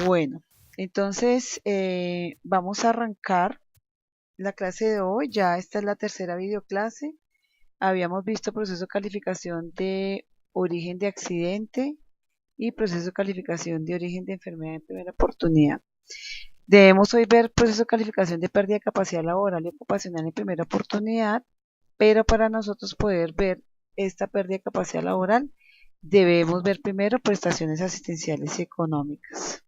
Bueno, entonces vamos a arrancar la clase de hoy. Ya esta es la tercera videoclase. Habíamos visto proceso de calificación de origen de accidente y proceso de calificación de origen de enfermedad en primera oportunidad. Debemos hoy ver proceso de calificación de pérdida de capacidad laboral y ocupacional en primera oportunidad, pero para nosotros poder ver esta pérdida de capacidad laboral, debemos ver primero prestaciones asistenciales y económicas.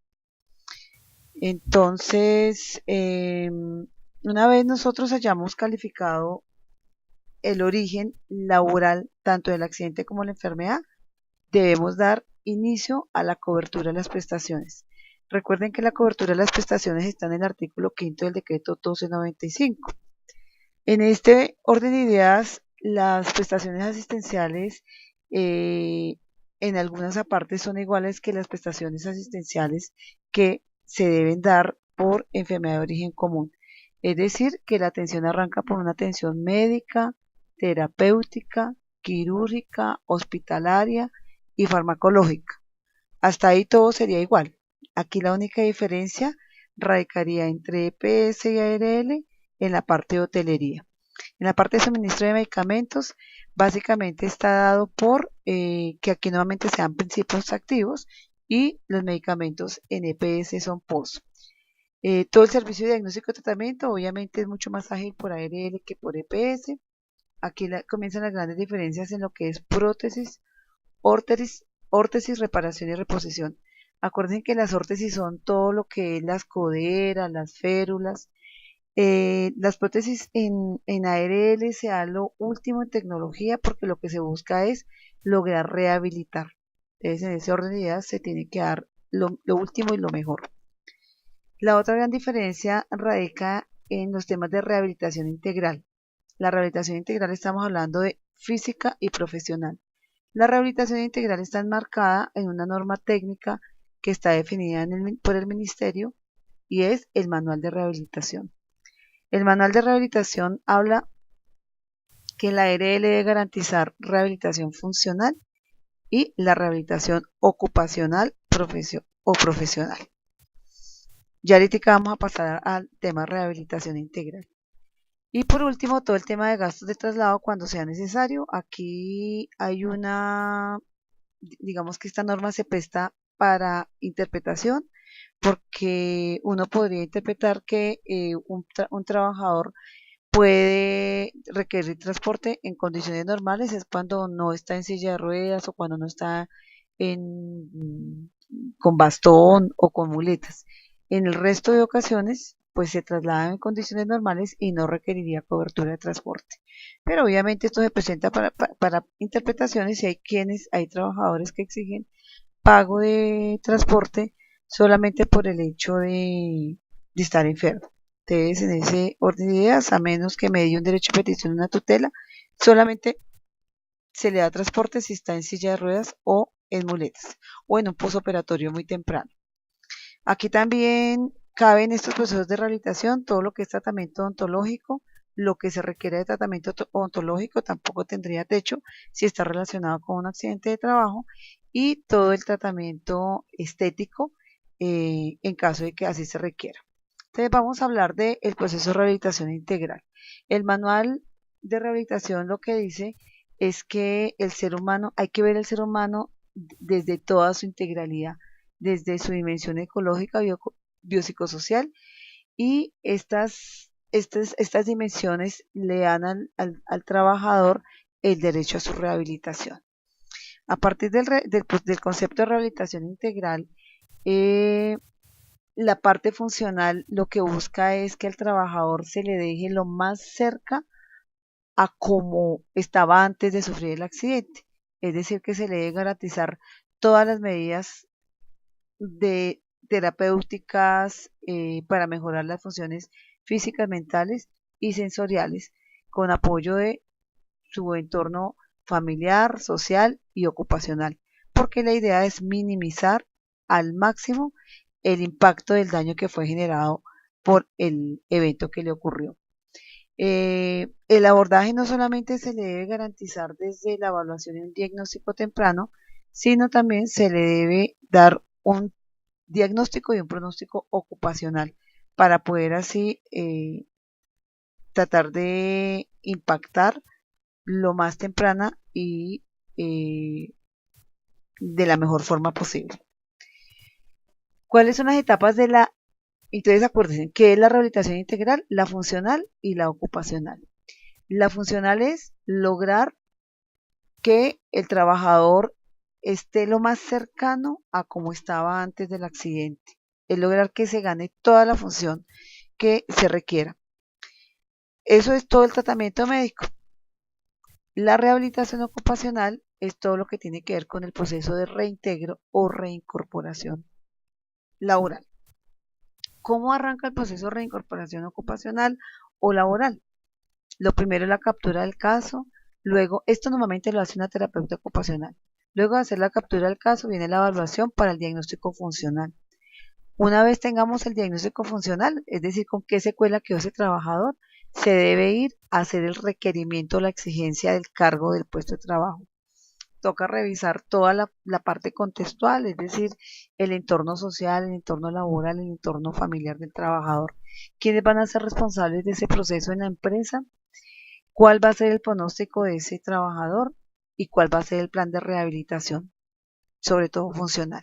Entonces, una vez nosotros hayamos calificado el origen laboral tanto del accidente como la enfermedad, debemos dar inicio a la cobertura de las prestaciones. Recuerden que la cobertura de las prestaciones está en el artículo 5 del decreto 1295. En este orden de ideas, las prestaciones asistenciales en algunas apartes son iguales que las prestaciones asistenciales que se deben dar por enfermedad de origen común. Es decir, que la atención arranca por una atención médica, terapéutica, quirúrgica, hospitalaria y farmacológica. Hasta ahí todo sería igual. Aquí la única diferencia radicaría entre EPS y ARL en la parte de hotelería. En la parte de suministro de medicamentos, básicamente está dado por que aquí nuevamente sean principios activos y los medicamentos en EPS son POS. Todo el servicio de diagnóstico y tratamiento obviamente es mucho más ágil por ARL que por EPS. Aquí comienzan las grandes diferencias en lo que es prótesis, órtesis, reparación y reposición. Acuérdense que las órtesis son todo lo que es las coderas, las férulas. Las prótesis en ARL se da lo último en tecnología porque lo que se busca es lograr rehabilitar. Entonces, en ese orden de ideas se tiene que dar lo último y lo mejor. La otra gran diferencia radica en los temas de rehabilitación integral. La rehabilitación integral estamos hablando de física y profesional. La rehabilitación integral está enmarcada en una norma técnica que está definida por el Ministerio y es el Manual de Rehabilitación. El Manual de Rehabilitación habla que la ARL debe garantizar rehabilitación funcional y la rehabilitación ocupacional o profesional. Ya ahorita vamos a pasar al tema de rehabilitación integral. Y por último, todo el tema de gastos de traslado cuando sea necesario. Aquí hay digamos que esta norma se presta para interpretación porque uno podría interpretar que un trabajador puede requerir transporte en condiciones normales, es cuando no está en silla de ruedas o cuando no está con bastón o con muletas. En el resto de ocasiones, pues se traslada en condiciones normales y no requeriría cobertura de transporte. Pero obviamente esto se presenta para interpretaciones y hay trabajadores que exigen pago de transporte solamente por el hecho de estar enfermo. Entonces, en ese orden de ideas, a menos que medie un derecho de petición de una tutela, solamente se le da transporte si está en silla de ruedas o en muletas o en un posoperatorio muy temprano. Aquí también caben estos procesos de rehabilitación, todo lo que es tratamiento odontológico, lo que se requiere de tratamiento odontológico tampoco tendría techo si está relacionado con un accidente de trabajo y todo el tratamiento estético en caso de que así se requiera. Entonces vamos a hablar del proceso de rehabilitación integral. El manual de rehabilitación lo que dice es que el ser humano, hay que ver el ser humano desde toda su integralidad, desde su dimensión ecológica, biopsicosocial, y estas dimensiones le dan al trabajador el derecho a su rehabilitación. A partir del concepto de rehabilitación integral, la parte funcional lo que busca es que al trabajador se le deje lo más cerca a como estaba antes de sufrir el accidente. Es decir, que se le debe garantizar todas las medidas de terapéuticas para mejorar las funciones físicas, mentales y sensoriales con apoyo de su entorno familiar, social y ocupacional, porque la idea es minimizar al máximo el impacto del daño que fue generado por el evento que le ocurrió. El abordaje no solamente se le debe garantizar desde la evaluación y un diagnóstico temprano, sino también se le debe dar un diagnóstico y un pronóstico ocupacional para poder así tratar de impactar lo más temprana y de la mejor forma posible. ¿Cuáles son las etapas de la? Entonces acuérdense, ¿qué es la rehabilitación integral? La funcional y la ocupacional. La funcional es lograr que el trabajador esté lo más cercano a como estaba antes del accidente. Es lograr que se gane toda la función que se requiera. Eso es todo el tratamiento médico. La rehabilitación ocupacional es todo lo que tiene que ver con el proceso de reintegro o reincorporación laboral. ¿Cómo arranca el proceso de reincorporación ocupacional o laboral? Lo primero es la captura del caso, luego, esto normalmente lo hace una terapeuta ocupacional. Luego de hacer la captura del caso viene la evaluación para el diagnóstico funcional. Una vez tengamos el diagnóstico funcional, es decir, con qué secuela quedó ese trabajador, se debe ir a hacer el requerimiento o la exigencia del cargo del puesto de trabajo. Toca revisar toda la parte contextual, es decir, el entorno social, el entorno laboral, el entorno familiar del trabajador. ¿Quiénes van a ser responsables de ese proceso en la empresa? ¿Cuál va a ser el pronóstico de ese trabajador? ¿Y cuál va a ser el plan de rehabilitación, sobre todo funcional?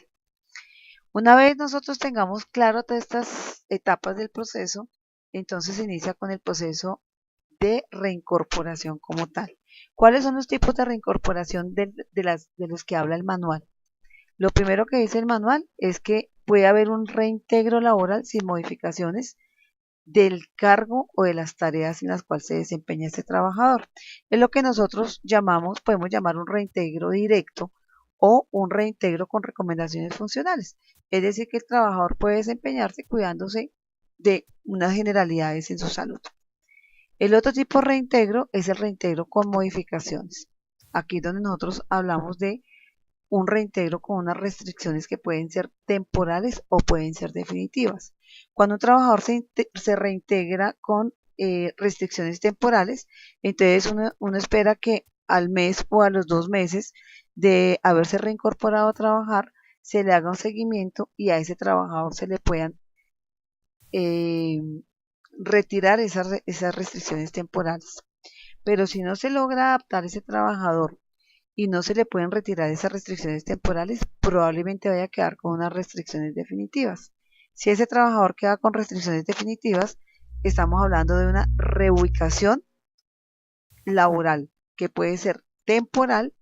Una vez nosotros tengamos claro todas estas etapas del proceso, entonces se inicia con el proceso de reincorporación como tal. ¿Cuáles son los tipos de reincorporación de los que habla el manual? Lo primero que dice el manual es que puede haber un reintegro laboral sin modificaciones del cargo o de las tareas en las cuales se desempeña este trabajador. Es lo que nosotros llamamos, podemos llamar un reintegro directo o un reintegro con recomendaciones funcionales. Es decir, que el trabajador puede desempeñarse cuidándose de unas generalidades en su salud. El otro tipo de reintegro es el reintegro con modificaciones. Aquí es donde nosotros hablamos de un reintegro con unas restricciones que pueden ser temporales o pueden ser definitivas. Cuando un trabajador se reintegra con restricciones temporales, entonces uno espera que al mes o a los 2 meses de haberse reincorporado a trabajar, se le haga un seguimiento y a ese trabajador se le puedan eh, retirar esas restricciones temporales. Pero si no se logra adaptar ese trabajador y no se le pueden retirar esas restricciones temporales, probablemente vaya a quedar con unas restricciones definitivas. Si ese trabajador queda con restricciones definitivas, estamos hablando de una reubicación laboral, que puede ser temporal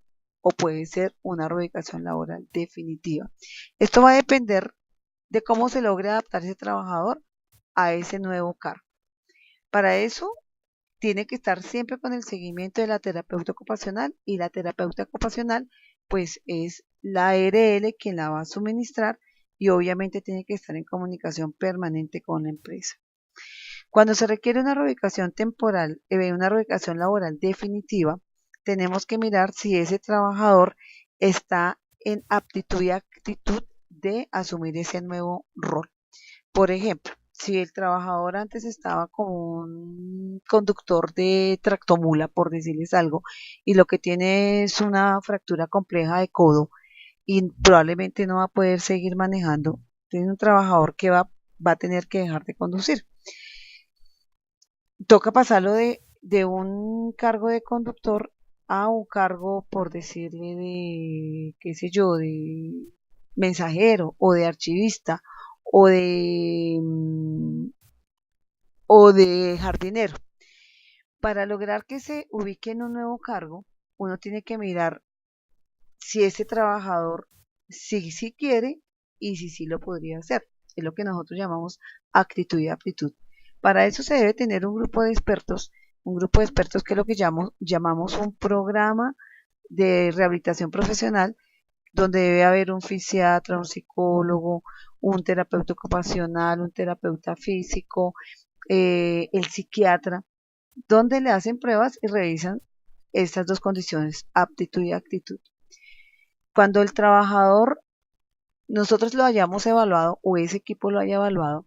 o puede ser una reubicación laboral definitiva. Esto va a depender de cómo se logre adaptar ese trabajador a ese nuevo cargo. Para eso tiene que estar siempre con el seguimiento de la terapeuta ocupacional, y la terapeuta ocupacional pues es la ARL quien la va a suministrar, y obviamente tiene que estar en comunicación permanente con la empresa. Cuando se requiere una reubicación temporal, una reubicación laboral definitiva, tenemos que mirar si ese trabajador está en aptitud y actitud de asumir ese nuevo rol. Por ejemplo, si el trabajador antes estaba como un conductor de tractomula, por decirles algo, y lo que tiene es una fractura compleja de codo y probablemente no va a poder seguir manejando, tiene un trabajador que va a tener que dejar de conducir. Toca pasarlo de un cargo de conductor a un cargo, por decirle, de, qué sé yo, de mensajero o de archivista o de jardinero. Para lograr que se ubique en un nuevo cargo, uno tiene que mirar si ese trabajador sí quiere y si sí lo podría hacer. Es lo que nosotros llamamos actitud y aptitud. Para eso se debe tener un grupo de expertos que es lo que llamamos un programa de rehabilitación profesional, donde debe haber un fisiatra, un psicólogo, un terapeuta ocupacional, un terapeuta físico, el psiquiatra, donde le hacen pruebas y revisan estas dos condiciones, aptitud y actitud. Cuando el trabajador, nosotros lo hayamos evaluado o ese equipo lo haya evaluado,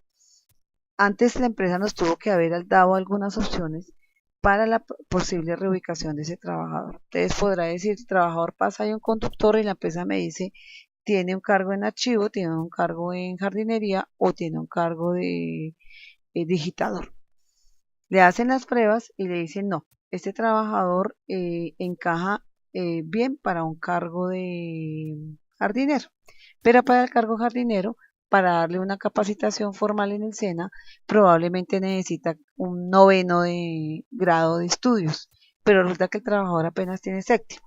antes la empresa nos tuvo que haber dado algunas opciones para la posible reubicación de ese trabajador. Entonces podrá decir, el trabajador pasa, hay un conductor y la empresa me dice tiene un cargo en archivo, tiene un cargo en jardinería o tiene un cargo de digitador. Le hacen las pruebas y le dicen, no, este trabajador encaja bien para un cargo de jardinero, pero para el cargo jardinero, para darle una capacitación formal en el SENA, probablemente necesita un noveno de grado de estudios, pero resulta que el trabajador apenas tiene séptimo.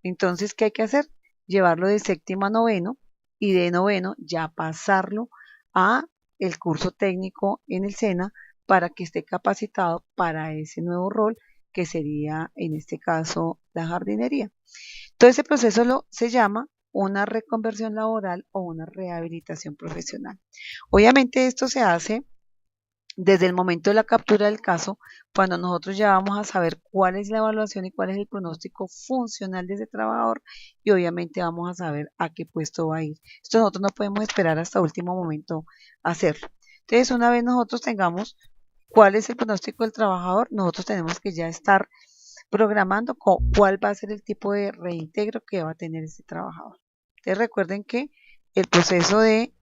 Entonces, ¿qué hay que hacer? Llevarlo de séptimo a noveno y de noveno ya pasarlo a el curso técnico en el SENA para que esté capacitado para ese nuevo rol que sería en este caso la jardinería. Todo ese proceso se llama una reconversión laboral o una rehabilitación profesional. Obviamente esto se hace desde el momento de la captura del caso, cuando nosotros ya vamos a saber cuál es la evaluación y cuál es el pronóstico funcional de ese trabajador y obviamente vamos a saber a qué puesto va a ir. Esto nosotros no podemos esperar hasta último momento a hacerlo. Entonces, una vez nosotros tengamos cuál es el pronóstico del trabajador, nosotros tenemos que ya estar programando cuál va a ser el tipo de reintegro que va a tener ese trabajador. Entonces, recuerden que el proceso de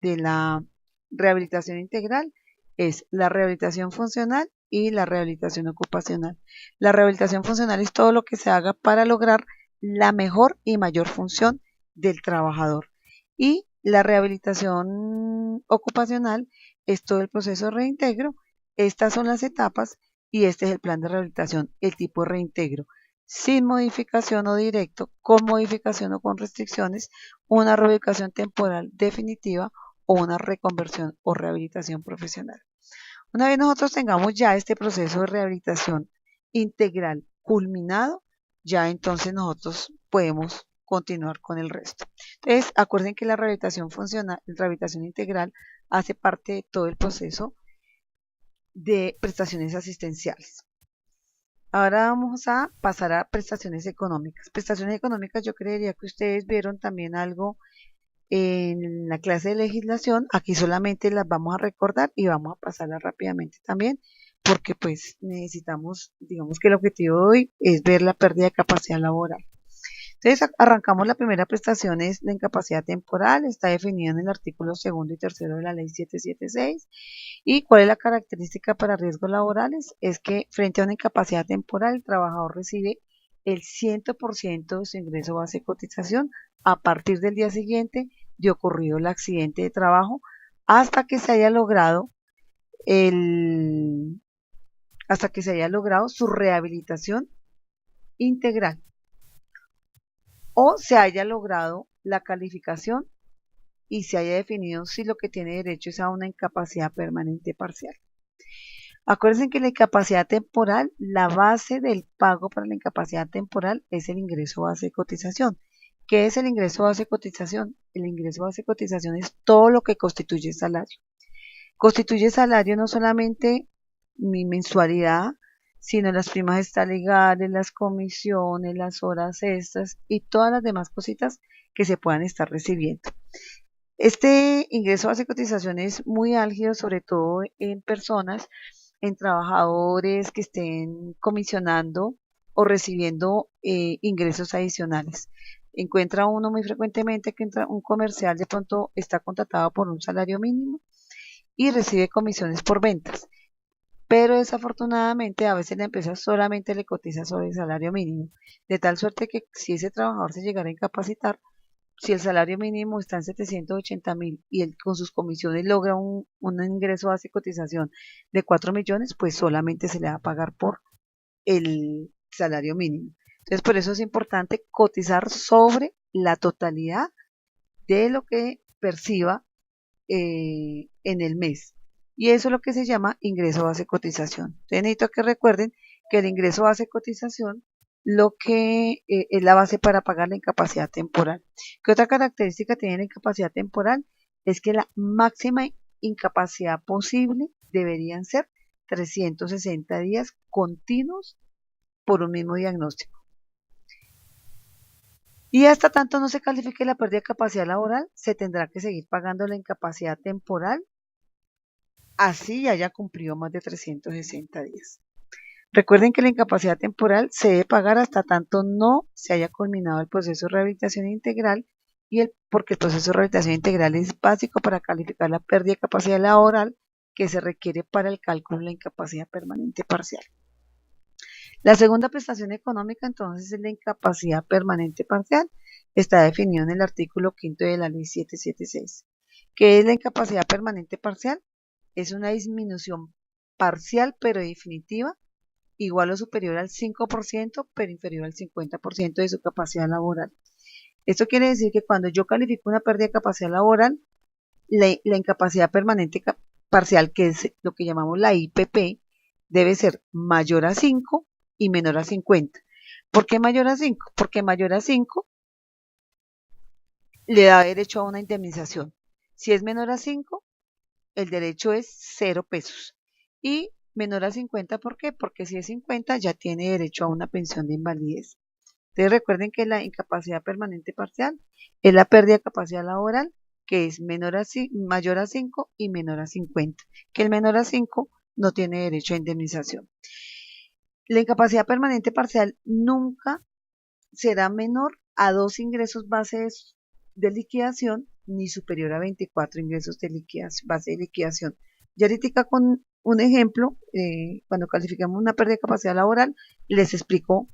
la rehabilitación integral es la rehabilitación funcional y la rehabilitación ocupacional. La rehabilitación funcional es todo lo que se haga para lograr la mejor y mayor función del trabajador. Y la rehabilitación ocupacional es todo el proceso de reintegro. Estas son las etapas y este es el plan de rehabilitación, el tipo de reintegro. Sin modificación o directo, con modificación o con restricciones, una reubicación temporal definitiva o una reconversión o rehabilitación profesional. Una vez nosotros tengamos ya este proceso de rehabilitación integral culminado, ya entonces nosotros podemos continuar con el resto. Entonces, acuerden que la rehabilitación funcional, la rehabilitación integral hace parte de todo el proceso de prestaciones asistenciales. Ahora vamos a pasar a prestaciones económicas. Prestaciones económicas, yo creería que ustedes vieron también algo en la clase de legislación. Aquí solamente las vamos a recordar y vamos a pasarlas rápidamente también, porque pues necesitamos, digamos que el objetivo de hoy es ver la pérdida de capacidad laboral. Entonces arrancamos la primera prestación, es la incapacidad temporal, está definida en el artículo 2 y 3 de la ley 776. ¿Y cuál es la característica para riesgos laborales? Es que frente a una incapacidad temporal, el trabajador recibe el 100% de su ingreso base de cotización a partir del día siguiente de ocurrido el accidente de trabajo hasta que se haya logrado su rehabilitación integral o se haya logrado la calificación y se haya definido si lo que tiene derecho es a una incapacidad permanente parcial. Acuérdense que la incapacidad temporal, la base del pago para la incapacidad temporal es el ingreso base de cotización. ¿Qué es el ingreso base de cotización? El ingreso base de cotización es todo lo que constituye salario. Constituye salario no solamente mi mensualidad, sino las primas extralegales, las comisiones, las horas extras y todas las demás cositas que se puedan estar recibiendo. Este ingreso base de cotización es muy álgido, sobre todo en personas, en trabajadores que estén comisionando o recibiendo ingresos adicionales. Encuentra uno muy frecuentemente que un comercial de pronto está contratado por un salario mínimo y recibe comisiones por ventas. Pero desafortunadamente a veces la empresa solamente le cotiza sobre el salario mínimo, de tal suerte que si ese trabajador se llegara a incapacitar, si el salario mínimo está en 780.000 y él con sus comisiones logra un ingreso base de cotización de 4 millones, pues solamente se le va a pagar por el salario mínimo. Entonces, por eso es importante cotizar sobre la totalidad de lo que perciba en el mes. Y eso es lo que se llama ingreso base de cotización. Entonces, necesito que recuerden que el ingreso base de cotización lo que es la base para pagar la incapacidad temporal. ¿Qué otra característica tiene la incapacidad temporal? Es que la máxima incapacidad posible deberían ser 360 días continuos por un mismo diagnóstico. Y hasta tanto no se califique la pérdida de capacidad laboral, se tendrá que seguir pagando la incapacidad temporal, así haya cumplido más de 360 días. Recuerden que la incapacidad temporal se debe pagar hasta tanto no se haya culminado el proceso de rehabilitación integral porque el proceso de rehabilitación integral es básico para calificar la pérdida de capacidad laboral que se requiere para el cálculo de la incapacidad permanente parcial. La segunda prestación económica entonces es la incapacidad permanente parcial. Está definido en el artículo 5 de la ley 776. ¿Qué es la incapacidad permanente parcial? Es una disminución parcial pero definitiva igual o superior al 5%, pero inferior al 50% de su capacidad laboral. Esto quiere decir que cuando yo califico una pérdida de capacidad laboral, la incapacidad permanente parcial, que es lo que llamamos la IPP, debe ser mayor a 5 y menor a 50. ¿Por qué mayor a 5? Porque mayor a 5 le da derecho a una indemnización. Si es menor a 5, el derecho es 0 pesos. Y menor a 50, ¿por qué? Porque si es 50 ya tiene derecho a una pensión de invalidez. Entonces recuerden que la incapacidad permanente parcial es la pérdida de capacidad laboral que es mayor a 5 y menor a 50. Que el menor a 5 no tiene derecho a indemnización. La incapacidad permanente parcial nunca será menor a 2 ingresos bases de liquidación ni superior a 24 ingresos de base de liquidación. Ya ahorita con un ejemplo, cuando calificamos una pérdida de capacidad laboral, les explico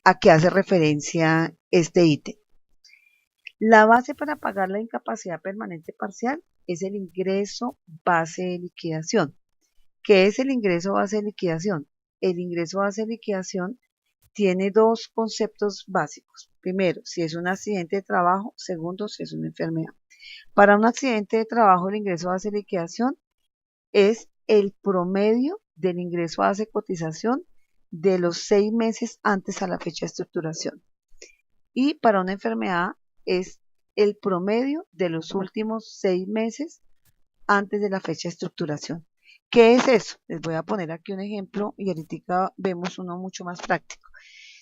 a qué hace referencia este ítem. La base para pagar la incapacidad permanente parcial es el ingreso base de liquidación. ¿Qué es el ingreso base de liquidación? El ingreso base de liquidación tiene dos conceptos básicos. Primero, si es un accidente de trabajo. Segundo, si es una enfermedad. Para un accidente de trabajo, el ingreso base de liquidación es el promedio del ingreso base de cotización de los 6 meses antes a la fecha de estructuración. Y para una enfermedad es el promedio de los últimos 6 meses antes de la fecha de estructuración. ¿Qué es eso? Les voy a poner aquí un ejemplo y ahorita vemos uno mucho más práctico.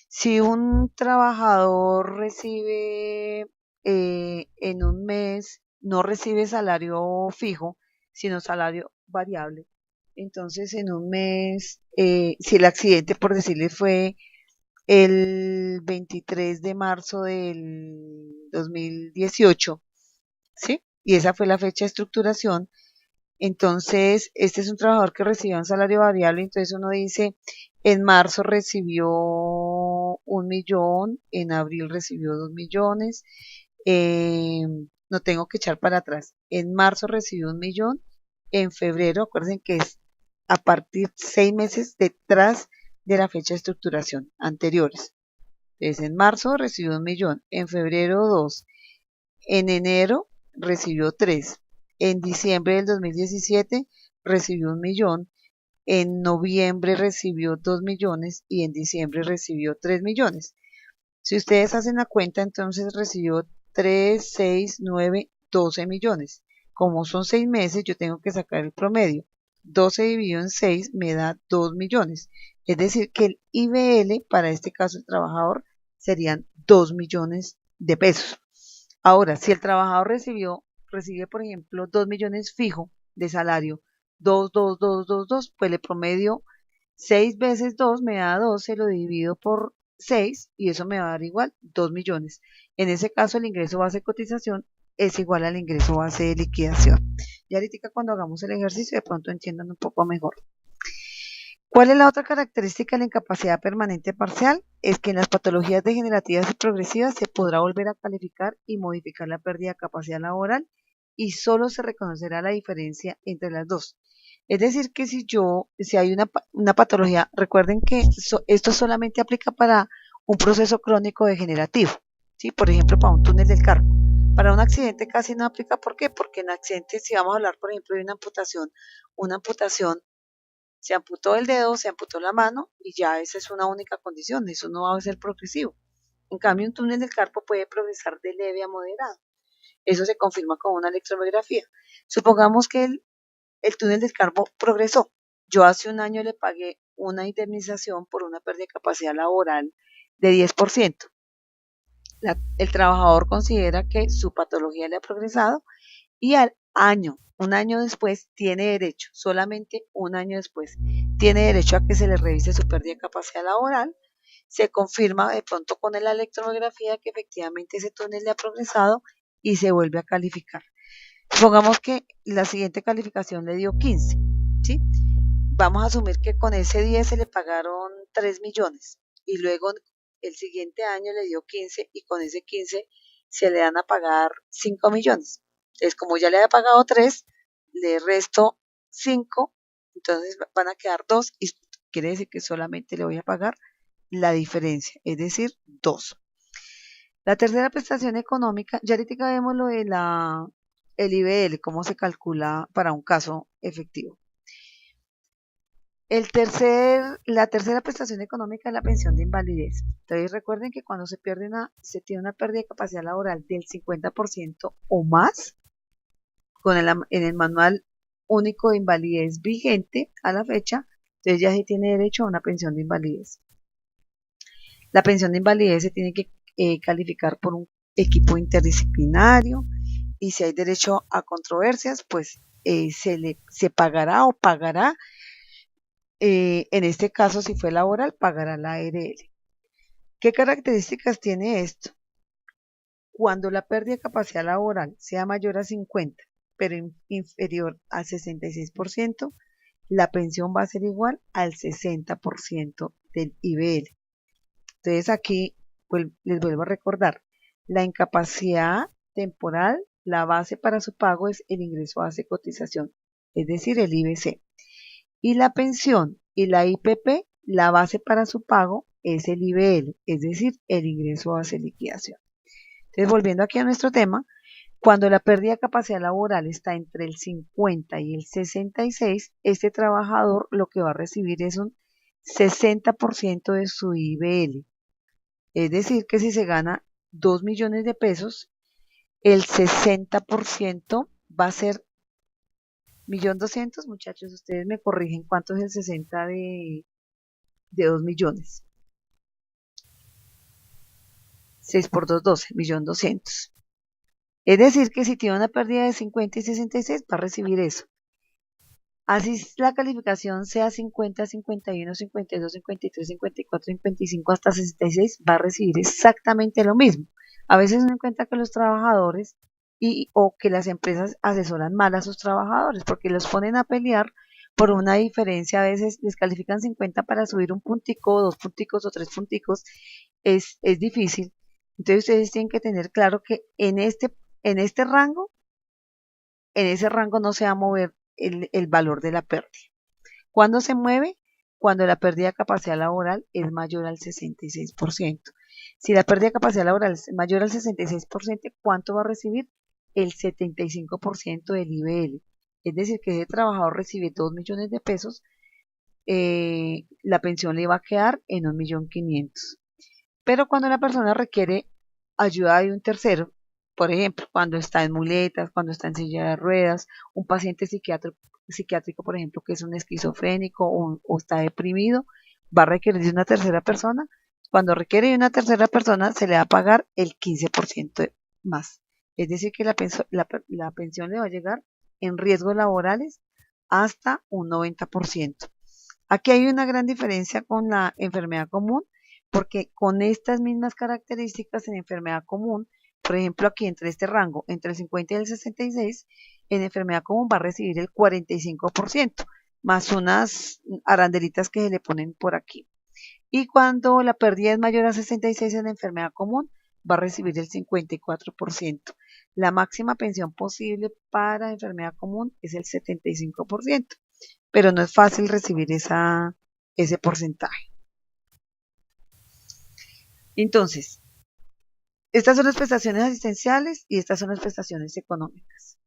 Si un trabajador recibe en un mes, no recibe salario fijo, sino salario variable, entonces en un mes, si el accidente, por decirle, fue el 23 de marzo del 2018, ¿sí? Y esa fue la fecha de estructuración. Entonces, este es un trabajador que recibió un salario variable, entonces uno dice, en marzo recibió 1.000.000, en abril recibió 2.000.000, no tengo que echar para atrás. En marzo recibió 1.000.000, en febrero, acuérdense que es a partir de 6 meses detrás de la fecha de estructuración anteriores. Entonces, en marzo recibió 1.000.000, en febrero 2, en enero recibió 3, en diciembre del 2017 recibió 1.000.000, en noviembre recibió 2.000.000 y en diciembre recibió 3.000.000. Si ustedes hacen la cuenta, entonces recibió 3, 6, 9, 12 millones. Como son 6 meses, yo tengo que sacar el promedio. 12 dividido en 6 me da 2 millones. Es decir, que el IBL, para este caso el trabajador, serían 2 millones de pesos. Ahora, si el trabajador recibe, por ejemplo, 2 millones fijo de salario, 2, 2, 2, 2, 2, pues le promedio 6 veces 2 me da 12, lo divido por 6 y eso me va a dar igual 2 millones. En ese caso, el ingreso base de cotización es igual al ingreso base de liquidación. Y ahorita cuando hagamos el ejercicio, de pronto entiendan un poco mejor. ¿Cuál es la otra característica de la incapacidad permanente parcial? Es que en las patologías degenerativas y progresivas se podrá volver a calificar y modificar la pérdida de capacidad laboral y solo se reconocerá la diferencia entre las dos. Es decir, que si hay una patología, recuerden que esto solamente aplica para un proceso crónico degenerativo, ¿sí? Por ejemplo, para un túnel del carpo. Para un accidente casi no aplica, ¿por qué? Porque en accidentes, si vamos a hablar, por ejemplo, de una amputación se amputó el dedo, se amputó la mano y ya esa es una única condición, eso no va a ser progresivo. En cambio, un túnel del carpo puede progresar de leve a moderado. Eso se confirma con una electromiografía. Supongamos que el túnel del carpo progresó. Yo hace un año le pagué una indemnización por una pérdida de capacidad laboral de 10%. El trabajador considera que su patología le ha progresado y al año, un año después, tiene derecho, solamente un año después, tiene derecho a que se le revise su pérdida de capacidad laboral, se confirma de pronto con la electromiografía que efectivamente ese túnel le ha progresado y se vuelve a calificar. Supongamos que la siguiente calificación le dio 15, ¿sí? Vamos a asumir que con ese 10 se le pagaron 3 millones y luego el siguiente año le dio 15 y con ese 15 se le dan a pagar 5 millones. Entonces, como ya le había pagado 3, le resto 5, entonces van a quedar 2 y quiere decir que solamente le voy a pagar la diferencia, es decir, 2. La tercera prestación económica, ya ahorita vemos lo de el IBL, cómo se calcula para un caso efectivo. La tercera prestación económica es la pensión de invalidez. Entonces recuerden que cuando se tiene una pérdida de capacidad laboral del 50% o más, en el manual único de invalidez vigente a la fecha, entonces ya se tiene derecho a una pensión de invalidez. La pensión de invalidez se tiene que calificar por un equipo interdisciplinario y si hay derecho a controversias, pues se pagará o pagará, en este caso si fue laboral, pagará la ARL. ¿Qué características tiene esto? Cuando la pérdida de capacidad laboral sea mayor a 50, pero inferior al 66%, la pensión va a ser igual al 60% del IBL. Entonces aquí pues, les vuelvo a recordar, la incapacidad temporal, la base para su pago es el ingreso base cotización, es decir, el IBC. Y la pensión y la IPP, la base para su pago es el IBL, es decir, el ingreso base liquidación. Entonces, volviendo aquí a nuestro tema, cuando la pérdida de capacidad laboral está entre el 50 y el 66, este trabajador lo que va a recibir es un 60% de su IBL. Es decir, que si se gana 2 millones de pesos, el 60% va a ser 1.200.000, muchachos, ustedes me corrigen cuánto es el 60 de 2 millones. 6 por 2, 12, 1.200.000. Es decir, que si tiene una pérdida de 50 y 66, va a recibir eso. Así la calificación sea 50, 51, 52, 53, 54, 55 hasta 66, va a recibir exactamente lo mismo. A veces uno encuentra que los trabajadores o que las empresas asesoran mal a sus trabajadores porque los ponen a pelear por una diferencia. A veces les califican 50 para subir un puntico, 2 punticos o 3 punticos. Es difícil. Entonces ustedes tienen que tener claro que en este rango, en ese rango no se va a mover el valor de la pérdida. ¿Cuándo se mueve? Cuando la pérdida de capacidad laboral es mayor al 66%. Si la pérdida de capacidad laboral es mayor al 66%, ¿cuánto va a recibir? El 75% del IBL. Es decir, que ese trabajador recibe 2 millones de pesos, la pensión le va a quedar en 1.500.000. Pero cuando la persona requiere ayuda de un tercero, por ejemplo, cuando está en muletas, cuando está en silla de ruedas, un paciente psiquiátrico, por ejemplo, que es un esquizofrénico o está deprimido, va a requerir de una tercera persona. Cuando requiere de una tercera persona, se le va a pagar el 15% más. Es decir, que la pensión le va a llegar en riesgos laborales hasta un 90%. Aquí hay una gran diferencia con la enfermedad común, porque con estas mismas características en enfermedad común, por ejemplo, aquí entre este rango, entre el 50 y el 66, en enfermedad común va a recibir el 45%, más unas arandelitas que se le ponen por aquí. Y cuando la pérdida es mayor a 66 en enfermedad común, va a recibir el 54%. La máxima pensión posible para enfermedad común es el 75%, pero no es fácil recibir ese porcentaje. Entonces, estas son las prestaciones asistenciales y estas son las prestaciones económicas.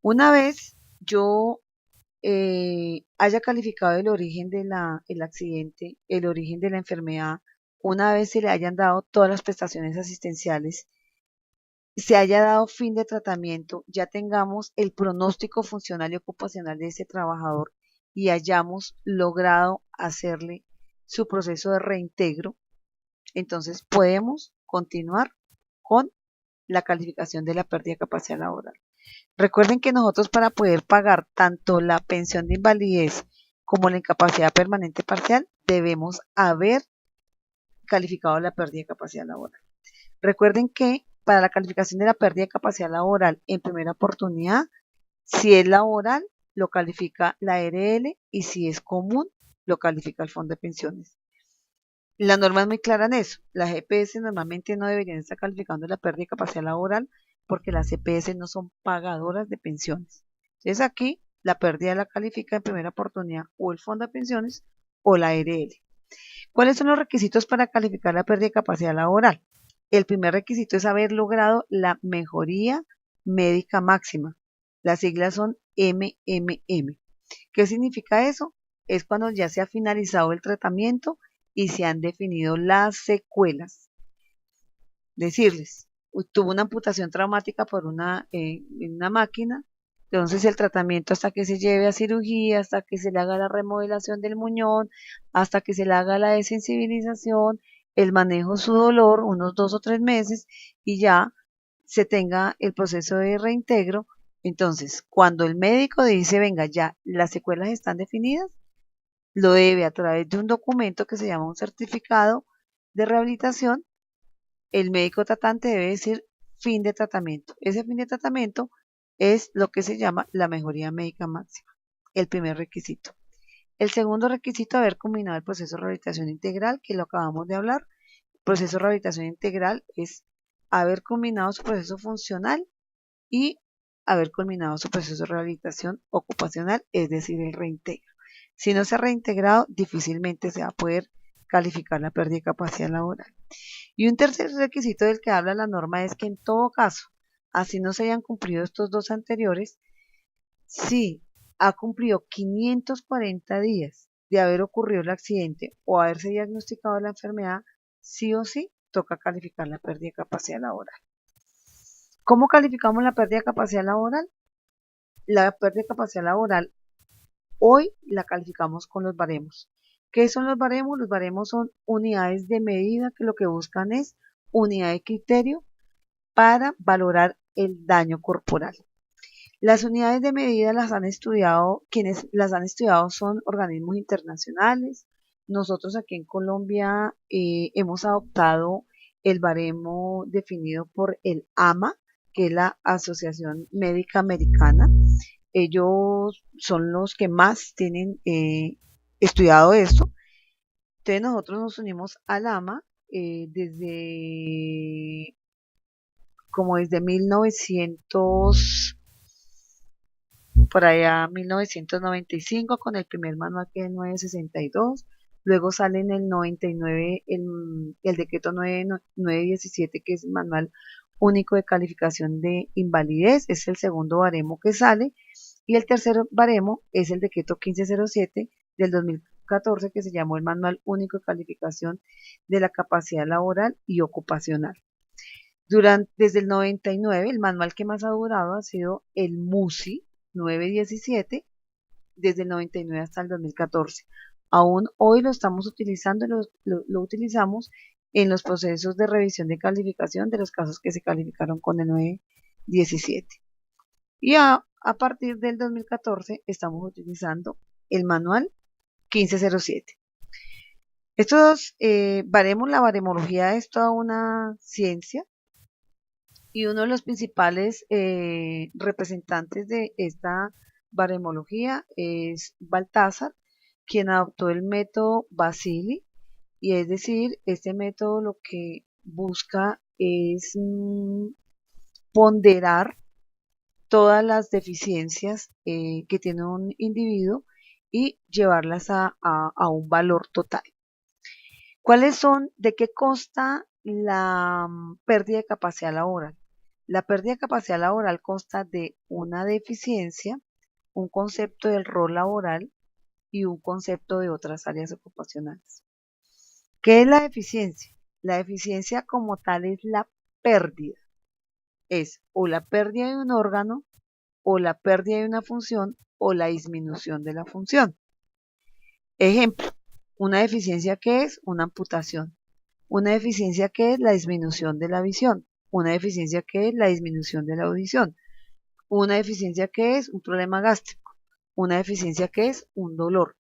Una vez yo haya calificado el origen del accidente, el origen de la enfermedad, una vez se le hayan dado todas las prestaciones asistenciales, se haya dado fin de tratamiento, ya tengamos el pronóstico funcional y ocupacional de ese trabajador y hayamos logrado hacerle su proceso de reintegro, entonces podemos continuar con la calificación de la pérdida de capacidad laboral. Recuerden que nosotros para poder pagar tanto la pensión de invalidez como la incapacidad permanente parcial, debemos haber calificado la pérdida de capacidad laboral. Recuerden que para la calificación de la pérdida de capacidad laboral en primera oportunidad, si es laboral, lo califica la ARL y si es común, lo califica el Fondo de Pensiones. La norma es muy clara en eso. Las EPS normalmente no deberían estar calificando la pérdida de capacidad laboral porque las EPS no son pagadoras de pensiones. Entonces aquí la pérdida la califica en primera oportunidad o el Fondo de Pensiones o la ARL. ¿Cuáles son los requisitos para calificar la pérdida de capacidad laboral? El primer requisito es haber logrado la mejoría médica máxima. Las siglas son MMM. ¿Qué significa eso? Es cuando ya se ha finalizado el tratamiento y se han definido las secuelas. Decirles, tuvo una amputación traumática por una máquina, entonces el tratamiento hasta que se lleve a cirugía, hasta que se le haga la remodelación del muñón, hasta que se le haga la desensibilización, el manejo de su dolor, unos 2 o 3 meses, y ya se tenga el proceso de reintegro. Entonces, cuando el médico dice, venga, ya las secuelas están definidas, lo debe a través de un documento que se llama un certificado de rehabilitación. El médico tratante debe decir fin de tratamiento. Ese fin de tratamiento es lo que se llama la mejoría médica máxima, el primer requisito. El segundo requisito, haber combinado el proceso de rehabilitación integral, que lo acabamos de hablar. El proceso de rehabilitación integral es haber combinado su proceso funcional y haber culminado su proceso de rehabilitación ocupacional, es decir, el reintegro. Si no se ha reintegrado, difícilmente se va a poder calificar la pérdida de capacidad laboral. Y un tercer requisito del que habla la norma es que en todo caso, así no se hayan cumplido estos dos anteriores, si ha cumplido 540 días de haber ocurrido el accidente o haberse diagnosticado la enfermedad, sí o sí toca calificar la pérdida de capacidad laboral. ¿Cómo calificamos la pérdida de capacidad laboral? La pérdida de capacidad laboral hoy la calificamos con los baremos. ¿Qué son los baremos? Los baremos son unidades de medida que lo que buscan es unidad de criterio para valorar el daño corporal. Las unidades de medida las han estudiado, quienes las han estudiado son organismos internacionales. Nosotros aquí en Colombia hemos adoptado el baremo definido por el AMA, que es la Asociación Médica Americana. Ellos son los que más tienen estudiado esto. Entonces nosotros nos unimos al AMA desde 1900, por allá 1995 con el primer manual que es el 962. Luego sale en el 99 el decreto 917 que es el manual único de calificación de invalidez, es el segundo baremo que sale. Y el tercer baremo es el decreto 1507 del 2014 que se llamó el Manual Único de Calificación de la Capacidad Laboral y Ocupacional. Desde el 99, el manual que más ha durado ha sido el MUSI 917, desde el 99 hasta el 2014. Aún hoy lo estamos utilizando, lo utilizamos en los procesos de revisión de calificación de los casos que se calificaron con el 917. Y a partir del 2014 estamos utilizando el manual 1507. Estos baremos, la baremología es toda una ciencia y uno de los principales representantes de esta baremología es Baltázar, quien adoptó el método Basili, y es decir, este método lo que busca es ponderar todas las deficiencias que tiene un individuo y llevarlas a un valor total. ¿Cuáles son? ¿De qué consta la pérdida de capacidad laboral? La pérdida de capacidad laboral consta de una deficiencia, un concepto del rol laboral y un concepto de otras áreas ocupacionales. ¿Qué es la deficiencia? La deficiencia como tal es la pérdida. Es o la pérdida de un órgano, o la pérdida de una función, o la disminución de la función. Ejemplo, una deficiencia que es una amputación. Una deficiencia que es la disminución de la visión. Una deficiencia que es la disminución de la audición. Una deficiencia que es un problema gástrico. Una deficiencia que es un dolor.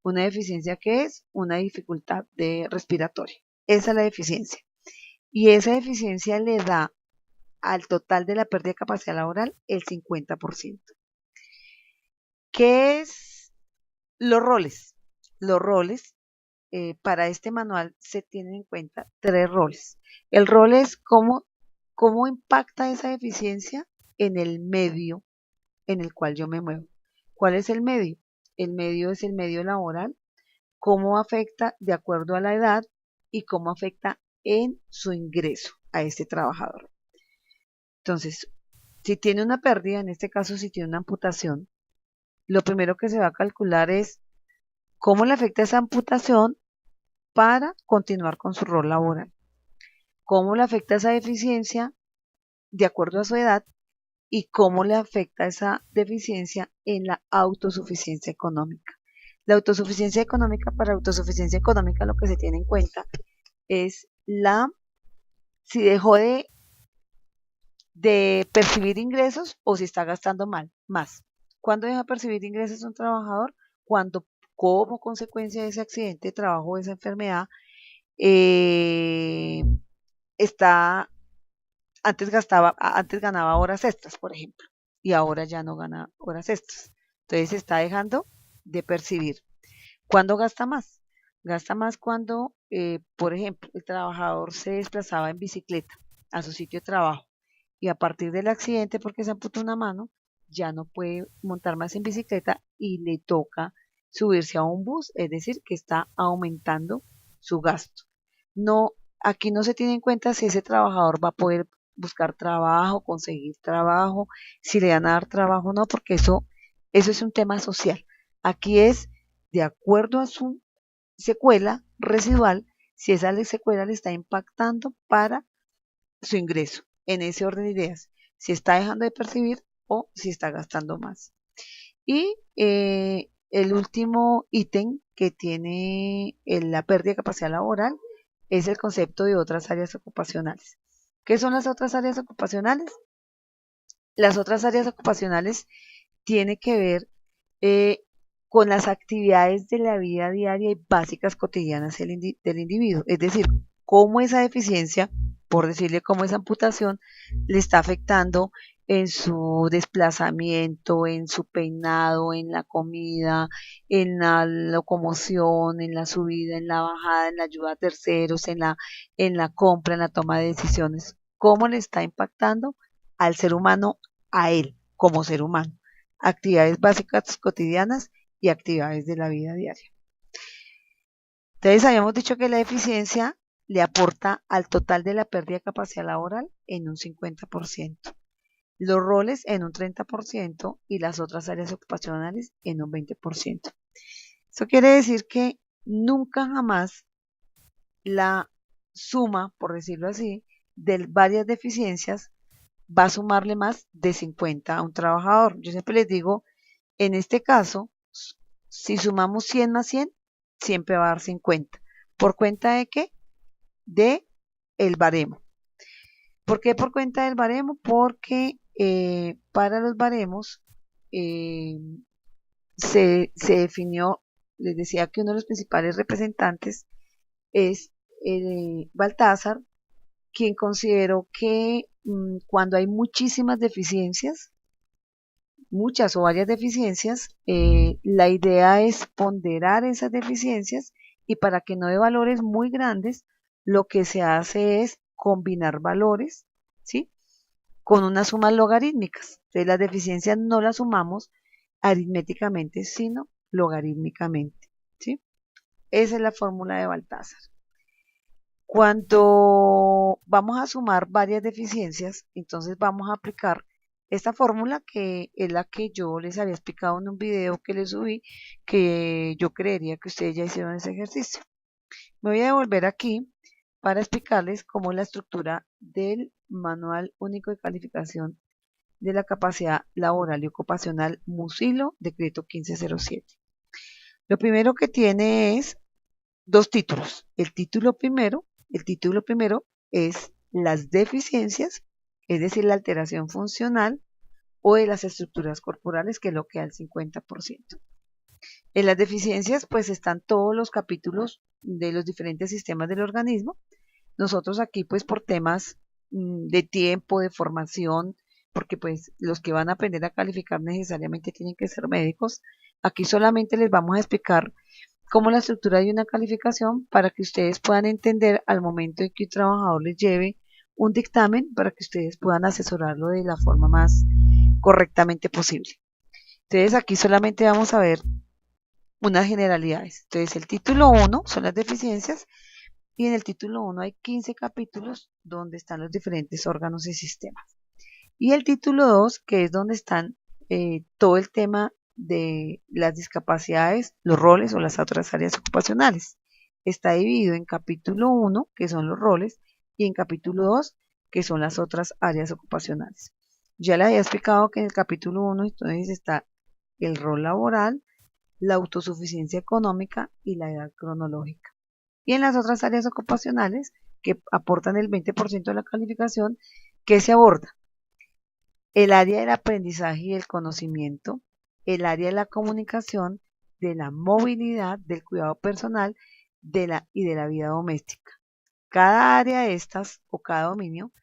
Una deficiencia que es una dificultad de respiratoria. Esa es la deficiencia. Y esa deficiencia le da al total de la pérdida de capacidad laboral el 50%. ¿Qué es los roles? Los roles, para este manual se tienen en cuenta 3 roles. El rol es cómo impacta esa deficiencia en el medio en el cual yo me muevo. ¿Cuál es el medio? El medio es el medio laboral, cómo afecta de acuerdo a la edad y cómo afecta en su ingreso a este trabajador. Entonces, si tiene una pérdida, en este caso si tiene una amputación, lo primero que se va a calcular es cómo le afecta esa amputación para continuar con su rol laboral, cómo le afecta esa deficiencia de acuerdo a su edad y cómo le afecta esa deficiencia en la autosuficiencia económica. La autosuficiencia económica, para autosuficiencia económica lo que se tiene en cuenta es si dejó de percibir ingresos o si está gastando más. ¿Cuándo deja de percibir ingresos un trabajador? Cuando como consecuencia de ese accidente de trabajo o esa enfermedad eh, está antes ganaba horas extras, por ejemplo, y ahora ya no gana horas extras. Entonces está dejando de percibir. ¿Cuándo gasta más? Gasta más cuando, por ejemplo, el trabajador se desplazaba en bicicleta a su sitio de trabajo y a partir del accidente, porque se amputó una mano, ya no puede montar más en bicicleta y le toca subirse a un bus, es decir, que está aumentando su gasto. No, aquí no se tiene en cuenta si ese trabajador va a poder buscar trabajo, conseguir trabajo, si le van a dar trabajo o no, porque eso es un tema social. Aquí es de acuerdo a su secuela residual, si esa secuela le está impactando para su ingreso, en ese orden de ideas, si está dejando de percibir o si está gastando más. Y el último ítem que tiene la pérdida de capacidad laboral es el concepto de otras áreas ocupacionales. ¿Qué son las otras áreas ocupacionales? Las otras áreas ocupacionales tienen que ver eh, con las actividades de la vida diaria y básicas cotidianas del individuo. Es decir, cómo esa deficiencia, por decirle cómo esa amputación, le está afectando en su desplazamiento, en su peinado, en la comida, en la locomoción, en la subida, en la bajada, en la ayuda a terceros, en la compra, en la toma de decisiones. ¿Cómo le está impactando al ser humano, a él como ser humano? Actividades básicas cotidianas y actividades de la vida diaria. Entonces, habíamos dicho que la eficiencia le aporta al total de la pérdida de capacidad laboral en un 50%, los roles en un 30% y las otras áreas ocupacionales en un 20%. Eso quiere decir que nunca jamás la suma, por decirlo así, de varias deficiencias va a sumarle más de 50 a un trabajador. Yo siempre les digo, en este caso, si sumamos 100 más 100, siempre va a dar 50. ¿Por cuenta de qué? De el baremo. ¿Por qué por cuenta del baremo? Porque para los baremos eh, se definió, les decía que uno de los principales representantes es Baltázar, quien consideró que cuando hay muchísimas deficiencias, muchas o varias deficiencias, la idea es ponderar esas deficiencias y para que no dé valores muy grandes, lo que se hace es combinar valores, ¿sí? Con unas sumas logarítmicas. Entonces las deficiencias no las sumamos aritméticamente, sino logarítmicamente, ¿sí? Esa es la fórmula de Baltázar. Cuando vamos a sumar varias deficiencias, entonces vamos a aplicar esta fórmula que es la que yo les había explicado en un video que les subí, que yo creería que ustedes ya hicieron ese ejercicio. Me voy a devolver aquí para explicarles cómo es la estructura del Manual Único de Calificación de la Capacidad Laboral y Ocupacional Musilo, decreto 1507. Lo primero que tiene es 2 títulos. El título primero es las deficiencias, es decir, la alteración funcional o de las estructuras corporales, que es lo que da el 50%. En las deficiencias, pues están todos los capítulos de los diferentes sistemas del organismo. Nosotros aquí, pues por temas de tiempo, de formación, porque pues los que van a aprender a calificar necesariamente tienen que ser médicos. Aquí solamente les vamos a explicar cómo la estructura de una calificación para que ustedes puedan entender al momento en que un trabajador les lleve un dictamen para que ustedes puedan asesorarlo de la forma más correctamente posible. Entonces aquí solamente vamos a ver unas generalidades. Entonces el título 1 son las deficiencias y en el título 1 hay 15 capítulos donde están los diferentes órganos y sistemas. Y el título 2, que es donde están todo el tema de las discapacidades, los roles o las otras áreas ocupacionales. Está dividido en capítulo 1, que son los roles, y en capítulo 2, que son las otras áreas ocupacionales. Ya les había explicado que en el capítulo 1 entonces está el rol laboral, la autosuficiencia económica y la edad cronológica. Y en las otras áreas ocupacionales, que aportan el 20% de la calificación, ¿qué se aborda? El área del aprendizaje y el conocimiento, el área de la comunicación, de la movilidad, del cuidado personal y de la vida doméstica. Cada área de estas o cada dominio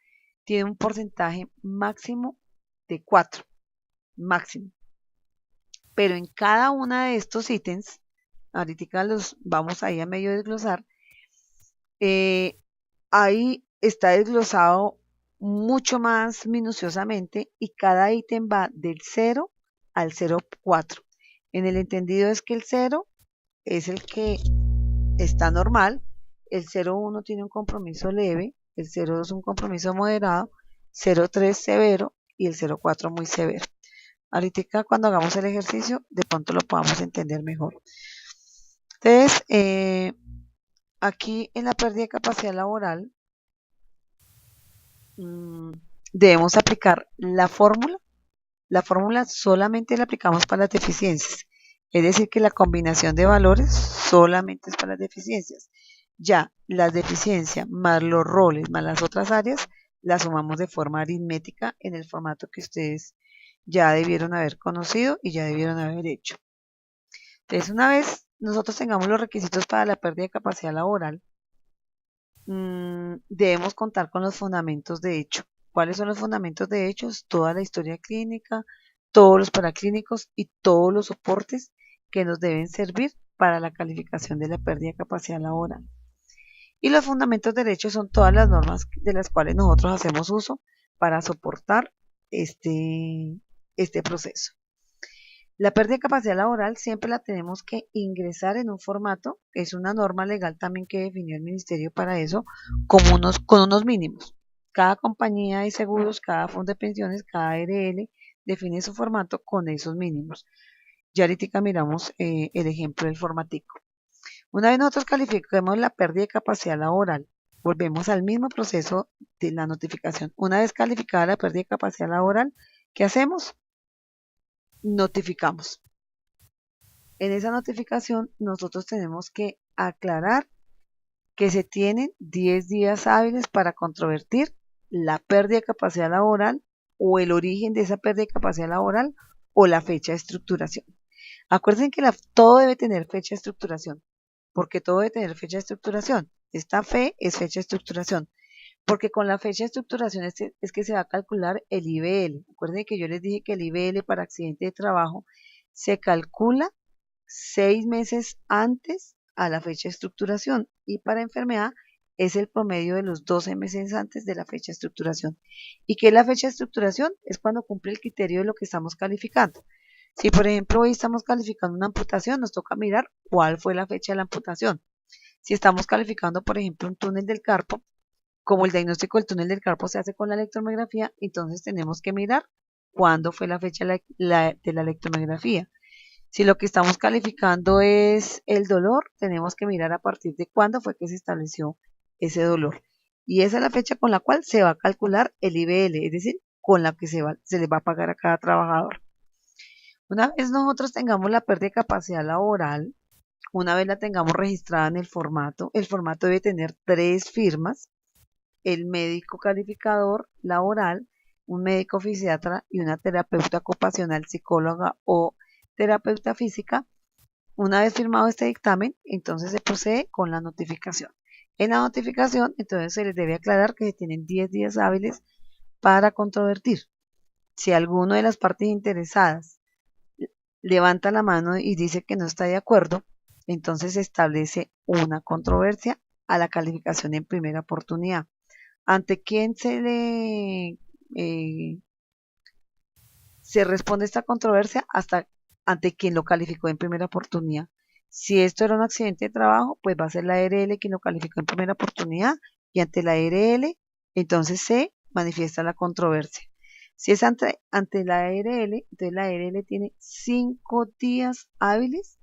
tiene un porcentaje máximo de 4, máximo. Pero en cada uno de estos ítems, ahorita los vamos ahí a medio desglosar, ahí está desglosado mucho más minuciosamente y cada ítem va del 0 al 0,4. En el entendido es que el 0 es el que está normal, el 0,1 tiene un compromiso leve, el 0,2 un compromiso moderado, 0,3 severo y el 0,4 muy severo. Ahorita cuando hagamos el ejercicio de pronto lo podamos entender mejor. Entonces, aquí en la pérdida de capacidad laboral debemos aplicar la fórmula. La fórmula solamente la aplicamos para las deficiencias. Es decir, que la combinación de valores solamente es para las deficiencias. Ya las deficiencias más los roles más las otras áreas las sumamos de forma aritmética en el formato que ustedes ya debieron haber conocido y ya debieron haber hecho. Entonces, una vez nosotros tengamos los requisitos para la pérdida de capacidad laboral, debemos contar con los fundamentos de hecho. ¿Cuáles son los fundamentos de hechos? Toda la historia clínica, todos los paraclínicos y todos los soportes que nos deben servir para la calificación de la pérdida de capacidad laboral. Y los fundamentos de derecho son todas las normas de las cuales nosotros hacemos uso para soportar este proceso. La pérdida de capacidad laboral siempre la tenemos que ingresar en un formato, es una norma legal también que definió el ministerio para eso, con unos mínimos. Cada compañía de seguros, cada fondo de pensiones, cada ARL define su formato con esos mínimos. Ya ahorita miramos el ejemplo del formatico. Una vez nosotros califiquemos la pérdida de capacidad laboral, volvemos al mismo proceso de la notificación. Una vez calificada la pérdida de capacidad laboral, ¿qué hacemos? Notificamos. En esa notificación nosotros tenemos que aclarar que se tienen 10 días hábiles para controvertir la pérdida de capacidad laboral o el origen de esa pérdida de capacidad laboral o la fecha de estructuración. Acuérdense que todo debe tener fecha de estructuración. ¿Por qué todo debe tener fecha de estructuración? Esta fe es fecha de estructuración. Porque con la fecha de estructuración es que se va a calcular el IBL. Acuérdense que yo les dije que el IBL para accidente de trabajo se calcula 6 meses antes a la fecha de estructuración y para enfermedad es el promedio de los 12 meses antes de la fecha de estructuración. ¿Y qué es la fecha de estructuración? Es cuando cumple el criterio de lo que estamos calificando. Si por ejemplo hoy estamos calificando una amputación, nos toca mirar cuál fue la fecha de la amputación. Si estamos calificando por ejemplo un túnel del carpo, como el diagnóstico del túnel del carpo se hace con la electromiografía, entonces tenemos que mirar cuándo fue la fecha de la electromiografía. Si lo que estamos calificando es el dolor, tenemos que mirar a partir de cuándo fue que se estableció ese dolor. Y esa es la fecha con la cual se va a calcular el IBL, es decir, con la que se le va a pagar a cada trabajador. Una vez nosotros tengamos la pérdida de capacidad laboral, una vez la tengamos registrada en el formato debe tener 3 firmas, el médico calificador laboral, un médico fisiatra y una terapeuta ocupacional, psicóloga o terapeuta física, Una vez firmado este dictamen, entonces se procede con la notificación. En la notificación, entonces se les debe aclarar que se tienen 10 días hábiles para controvertir. Si alguno de las partes interesadas levanta la mano y dice que no está de acuerdo, entonces se establece una controversia a la calificación en primera oportunidad. ¿Ante quién se responde esta controversia? Hasta ante quien lo calificó en primera oportunidad. Si esto era un accidente de trabajo, pues va a ser la ARL quien lo calificó en primera oportunidad y ante la ARL, entonces se manifiesta la controversia. Si es ante la ARL, entonces la ARL tiene 5 días hábiles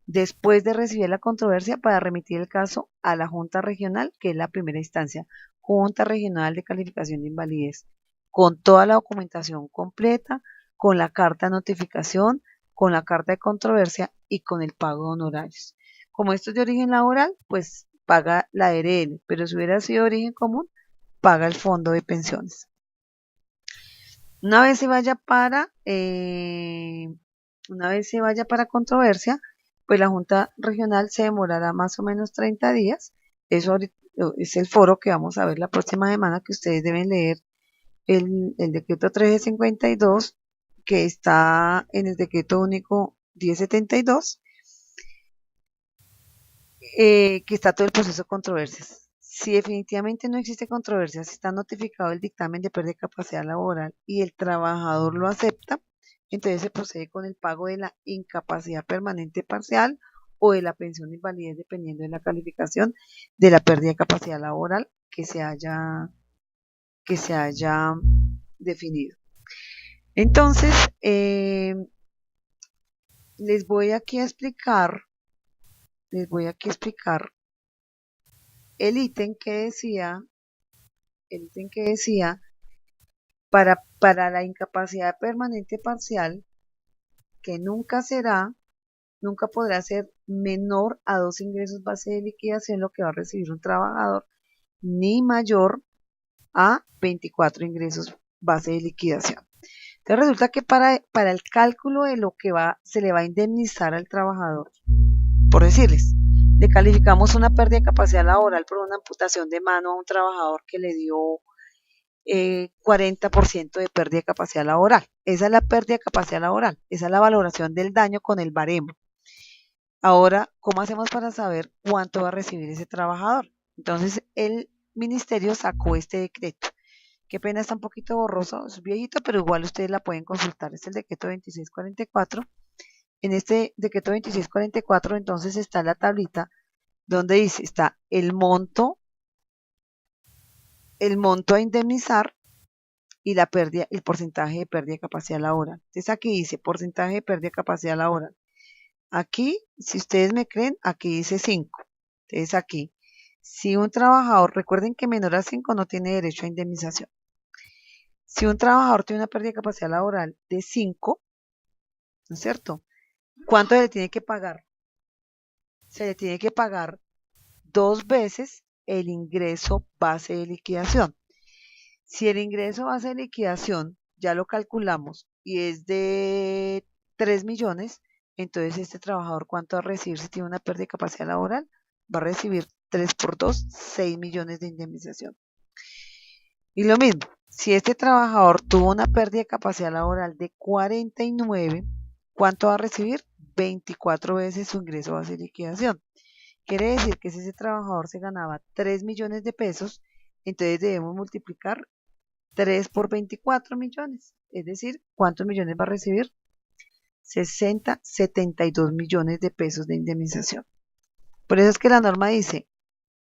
después de recibir la controversia para remitir el caso a la Junta Regional, que es la primera instancia, Junta Regional de Calificación de Invalidez, con toda la documentación completa, con la carta de notificación, con la carta de controversia y con el pago de honorarios. Como esto es de origen laboral, pues paga la ARL, pero si hubiera sido de origen común, paga el fondo de pensiones. Una vez se vaya para controversia, pues la Junta Regional se demorará más o menos 30 días. Eso es el foro que vamos a ver la próxima semana, que ustedes deben leer el decreto 1352, que está en el decreto único 1072, que está todo el proceso de controversias. Si definitivamente no existe controversia, si está notificado el dictamen de pérdida de capacidad laboral y el trabajador lo acepta, entonces se procede con el pago de la incapacidad permanente parcial o de la pensión de invalidez, dependiendo de la calificación de la pérdida de capacidad laboral que se haya definido. Entonces, les voy aquí a explicar el ítem que decía para la incapacidad permanente parcial, que nunca podrá ser menor a 2 ingresos base de liquidación lo que va a recibir un trabajador, ni mayor a 24 ingresos base de liquidación. Entonces resulta que para el cálculo de lo que se le va a indemnizar al trabajador, por decirles, le calificamos una pérdida de capacidad laboral por una amputación de mano a un trabajador que le dio 40% de pérdida de capacidad laboral. Esa es la pérdida de capacidad laboral, esa es la valoración del daño con el baremo. Ahora, ¿cómo hacemos para saber cuánto va a recibir ese trabajador? Entonces, el ministerio sacó este decreto. Qué pena, está un poquito borroso, es viejito, pero igual ustedes la pueden consultar. Es el decreto 2644. En este decreto 2644, entonces está la tablita donde dice, está el monto a indemnizar y el porcentaje de pérdida de capacidad laboral. Entonces aquí dice porcentaje de pérdida de capacidad laboral. Aquí, si ustedes me creen, aquí dice 5. Entonces aquí, si un trabajador, recuerden que menor a 5 no tiene derecho a indemnización. Si un trabajador tiene una pérdida de capacidad laboral de 5, ¿no es cierto? ¿Cuánto se le tiene que pagar? Se le tiene que pagar 2 veces el ingreso base de liquidación. Si el ingreso base de liquidación ya lo calculamos y es de 3 millones, entonces este trabajador, ¿cuánto va a recibir si tiene una pérdida de capacidad laboral? Va a recibir 3 por 2, 6 millones de indemnización. Y lo mismo, si este trabajador tuvo una pérdida de capacidad laboral de 49, ¿cuánto va a recibir? 24 veces su ingreso base de liquidación. Quiere decir que si ese trabajador se ganaba 3 millones de pesos, entonces debemos multiplicar 3 por 24 millones. Es decir, ¿cuántos millones va a recibir? 72 millones de pesos de indemnización. Por eso es que la norma dice,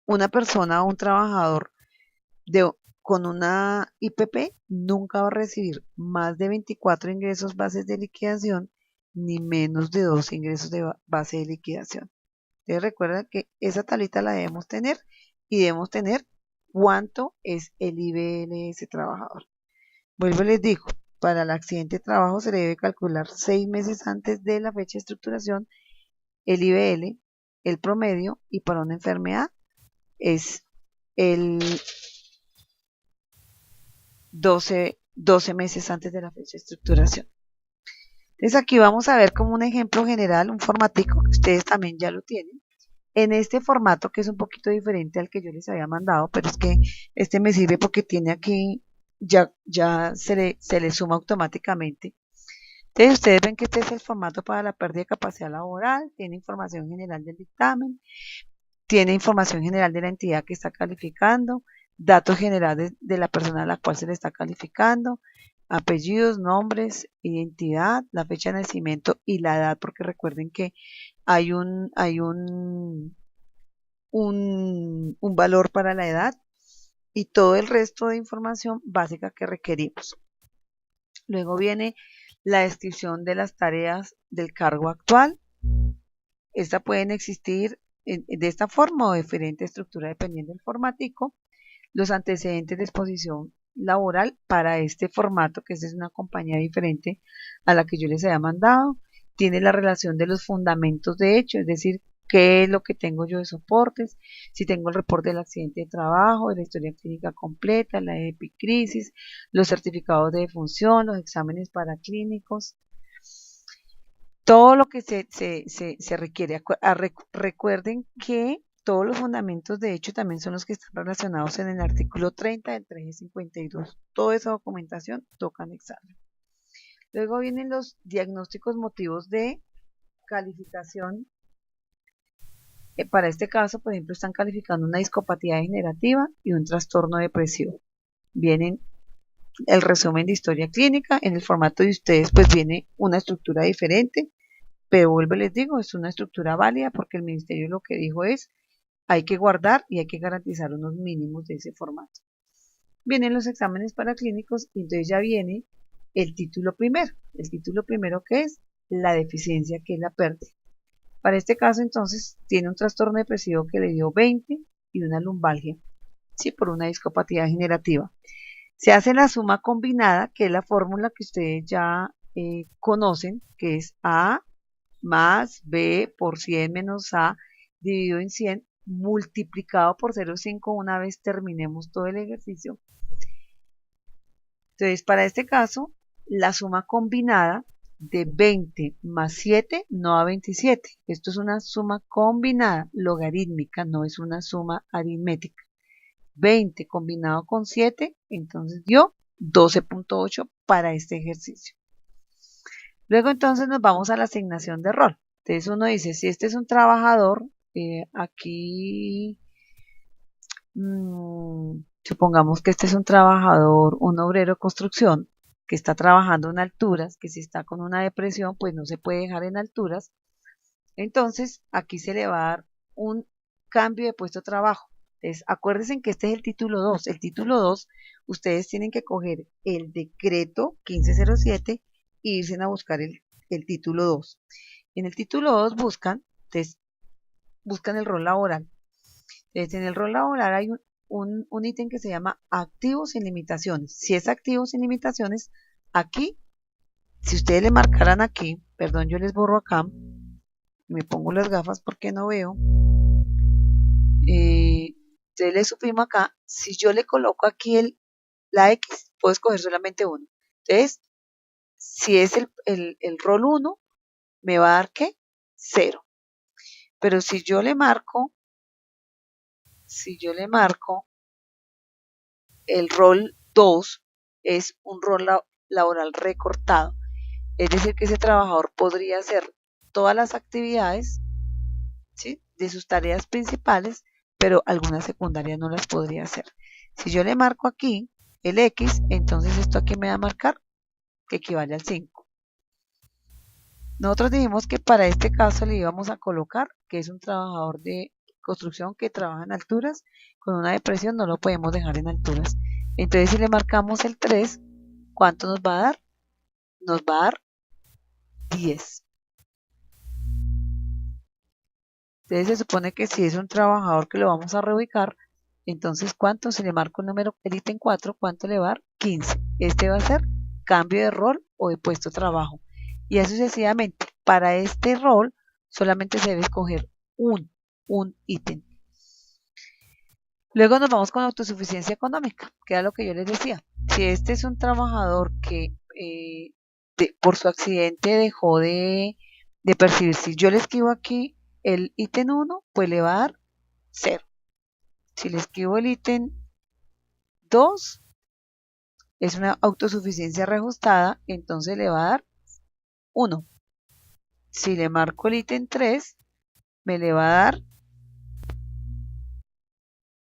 una persona o un trabajador con una IPP nunca va a recibir más de 24 ingresos bases de liquidación ni menos de 2 ingresos de base de liquidación. Entonces recuerda que esa tablita la debemos tener y debemos tener cuánto es el IBL de ese trabajador. Vuelvo y les digo, para el accidente de trabajo se le debe calcular 6 meses antes de la fecha de estructuración el IBL, el promedio, y para una enfermedad es el 12 meses antes de la fecha de estructuración. Entonces aquí vamos a ver como un ejemplo general, un formatico que ustedes también ya lo tienen. En este formato que es un poquito diferente al que yo les había mandado, pero es que este me sirve porque tiene aquí, ya se le suma automáticamente. Entonces ustedes ven que este es el formato para la pérdida de capacidad laboral, tiene información general del dictamen, tiene información general de la entidad que está calificando, datos generales de la persona a la cual se le está calificando, apellidos, nombres, identidad, la fecha de nacimiento y la edad, porque recuerden que hay un valor para la edad y todo el resto de información básica que requerimos. Luego viene la descripción de las tareas del cargo actual. Esta pueden existir de esta forma o diferente estructura dependiendo del formatico. Los antecedentes de exposición laboral para este formato, que esta es una compañía diferente a la que yo les había mandado. Tiene la relación de los fundamentos de hecho, es decir, qué es lo que tengo yo de soportes, si tengo el reporte del accidente de trabajo, la historia clínica completa, la epicrisis, los certificados de defunción, los exámenes paraclínicos, todo lo que se requiere. Recuerden que todos los fundamentos de hecho también son los que están relacionados en el artículo 30 del 352. Toda esa documentación toca anexarla. Luego vienen los diagnósticos motivos de calificación. Para este caso, por ejemplo, están calificando una discapacidad degenerativa y un trastorno depresivo. Vienen el resumen de historia clínica. En el formato de ustedes, pues viene una estructura diferente, pero vuelvo y les digo, es una estructura válida porque el ministerio lo que dijo es, hay que guardar y hay que garantizar unos mínimos de ese formato. Vienen los exámenes paraclínicos y entonces ya viene el título primero. El título primero que es la deficiencia, que es la pérdida. Para este caso entonces tiene un trastorno depresivo que le dio 20 y una lumbalgia, ¿sí? Por una discapacidad degenerativa. Se hace la suma combinada, que es la fórmula que ustedes ya conocen, que es A más B por 100 menos A dividido en 100 multiplicado por 0,5 una vez terminemos todo el ejercicio. Entonces, para este caso, la suma combinada de 20 más 7 no da 27. Esto es una suma combinada logarítmica, no es una suma aritmética. 20 combinado con 7, entonces dio 12.8 para este ejercicio. Luego entonces nos vamos a la asignación de rol. Entonces uno dice, si este es un trabajador, aquí supongamos que este es un trabajador, un obrero de construcción que está trabajando en alturas, que si está con una depresión, pues no se puede dejar en alturas. Entonces aquí se le va a dar un cambio de puesto de trabajo. Entonces acuérdense que este es el título 2. El título 2, ustedes tienen que coger el decreto 1507 e irse a buscar el título 2. En el título 2 buscan el rol laboral. Entonces, en el rol laboral hay un ítem que se llama activos sin limitaciones. Si es activos sin limitaciones, aquí, si ustedes le marcaran aquí, perdón, yo les borro acá, me pongo las gafas porque no veo, entonces le suprimo acá, si yo le coloco aquí la X, puedo escoger solamente uno. Entonces, si es el rol 1, me va a dar ¿qué? 0. Pero si yo le marco el rol 2, es un rol laboral recortado. Es decir, que ese trabajador podría hacer todas las actividades, ¿sí?, de sus tareas principales, pero algunas secundarias no las podría hacer. Si yo le marco aquí el X, entonces esto aquí me va a marcar que equivale al 5. Nosotros dijimos que para este caso le íbamos a colocar que es un trabajador de construcción que trabaja en alturas, con una depresión no lo podemos dejar en alturas. Entonces si le marcamos el 3, ¿cuánto nos va a dar? Nos va a dar 10. Entonces se supone que si es un trabajador que lo vamos a reubicar, entonces ¿cuánto? Si le marco el número, el ítem 4, ¿cuánto le va a dar? 15. Este va a ser cambio de rol o de puesto de trabajo. Y así sucesivamente. Para este rol solamente se debe escoger un ítem. Luego nos vamos con autosuficiencia económica, que era lo que yo les decía. Si este es un trabajador que por su accidente dejó de percibir. Si yo le escribo aquí el ítem 1, pues le va a dar 0. Si le escribo el ítem 2, es una autosuficiencia reajustada, entonces le va a dar 1. Si le marco el ítem 3, me le va a dar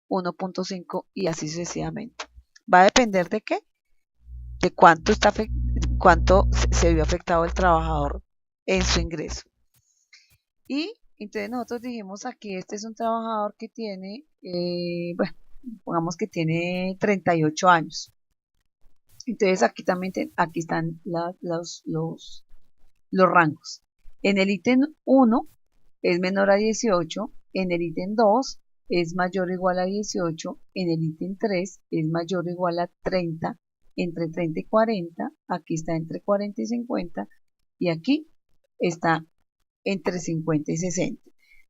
1.5 y así sucesivamente. Va a depender de qué, de cuánto se vio afectado el trabajador en su ingreso. Y entonces nosotros dijimos aquí, este es un trabajador que tiene, bueno, pongamos que tiene 38 años. Entonces aquí también aquí están los rangos. En el ítem 1 es menor a 18, en el ítem 2 es mayor o igual a 18, en el ítem 3 es mayor o igual a 30, entre 30 y 40, aquí está entre 40 y 50, y aquí está entre 50 y 60.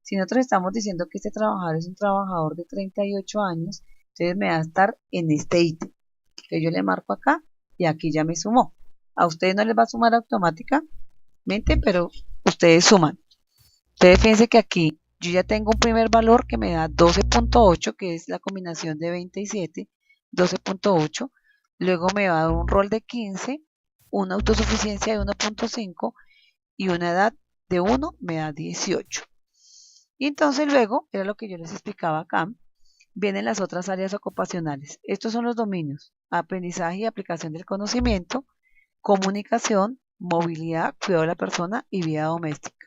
Si nosotros estamos diciendo que este trabajador es un trabajador de 38 años, entonces me va a estar en este ítem. Entonces yo le marco acá y aquí ya me sumó. A ustedes no les va a sumar automáticamente, pero ustedes suman. Entonces fíjense que aquí yo ya tengo un primer valor que me da 12.8, que es la combinación de 27, 12.8. Luego me va a dar un rol de 15, una autosuficiencia de 1.5 y una edad de 1 me da 18. Y entonces luego, era lo que yo les explicaba acá, vienen las otras áreas ocupacionales. Estos son los dominios: aprendizaje y aplicación del conocimiento, comunicación, movilidad, cuidado de la persona y vida doméstica.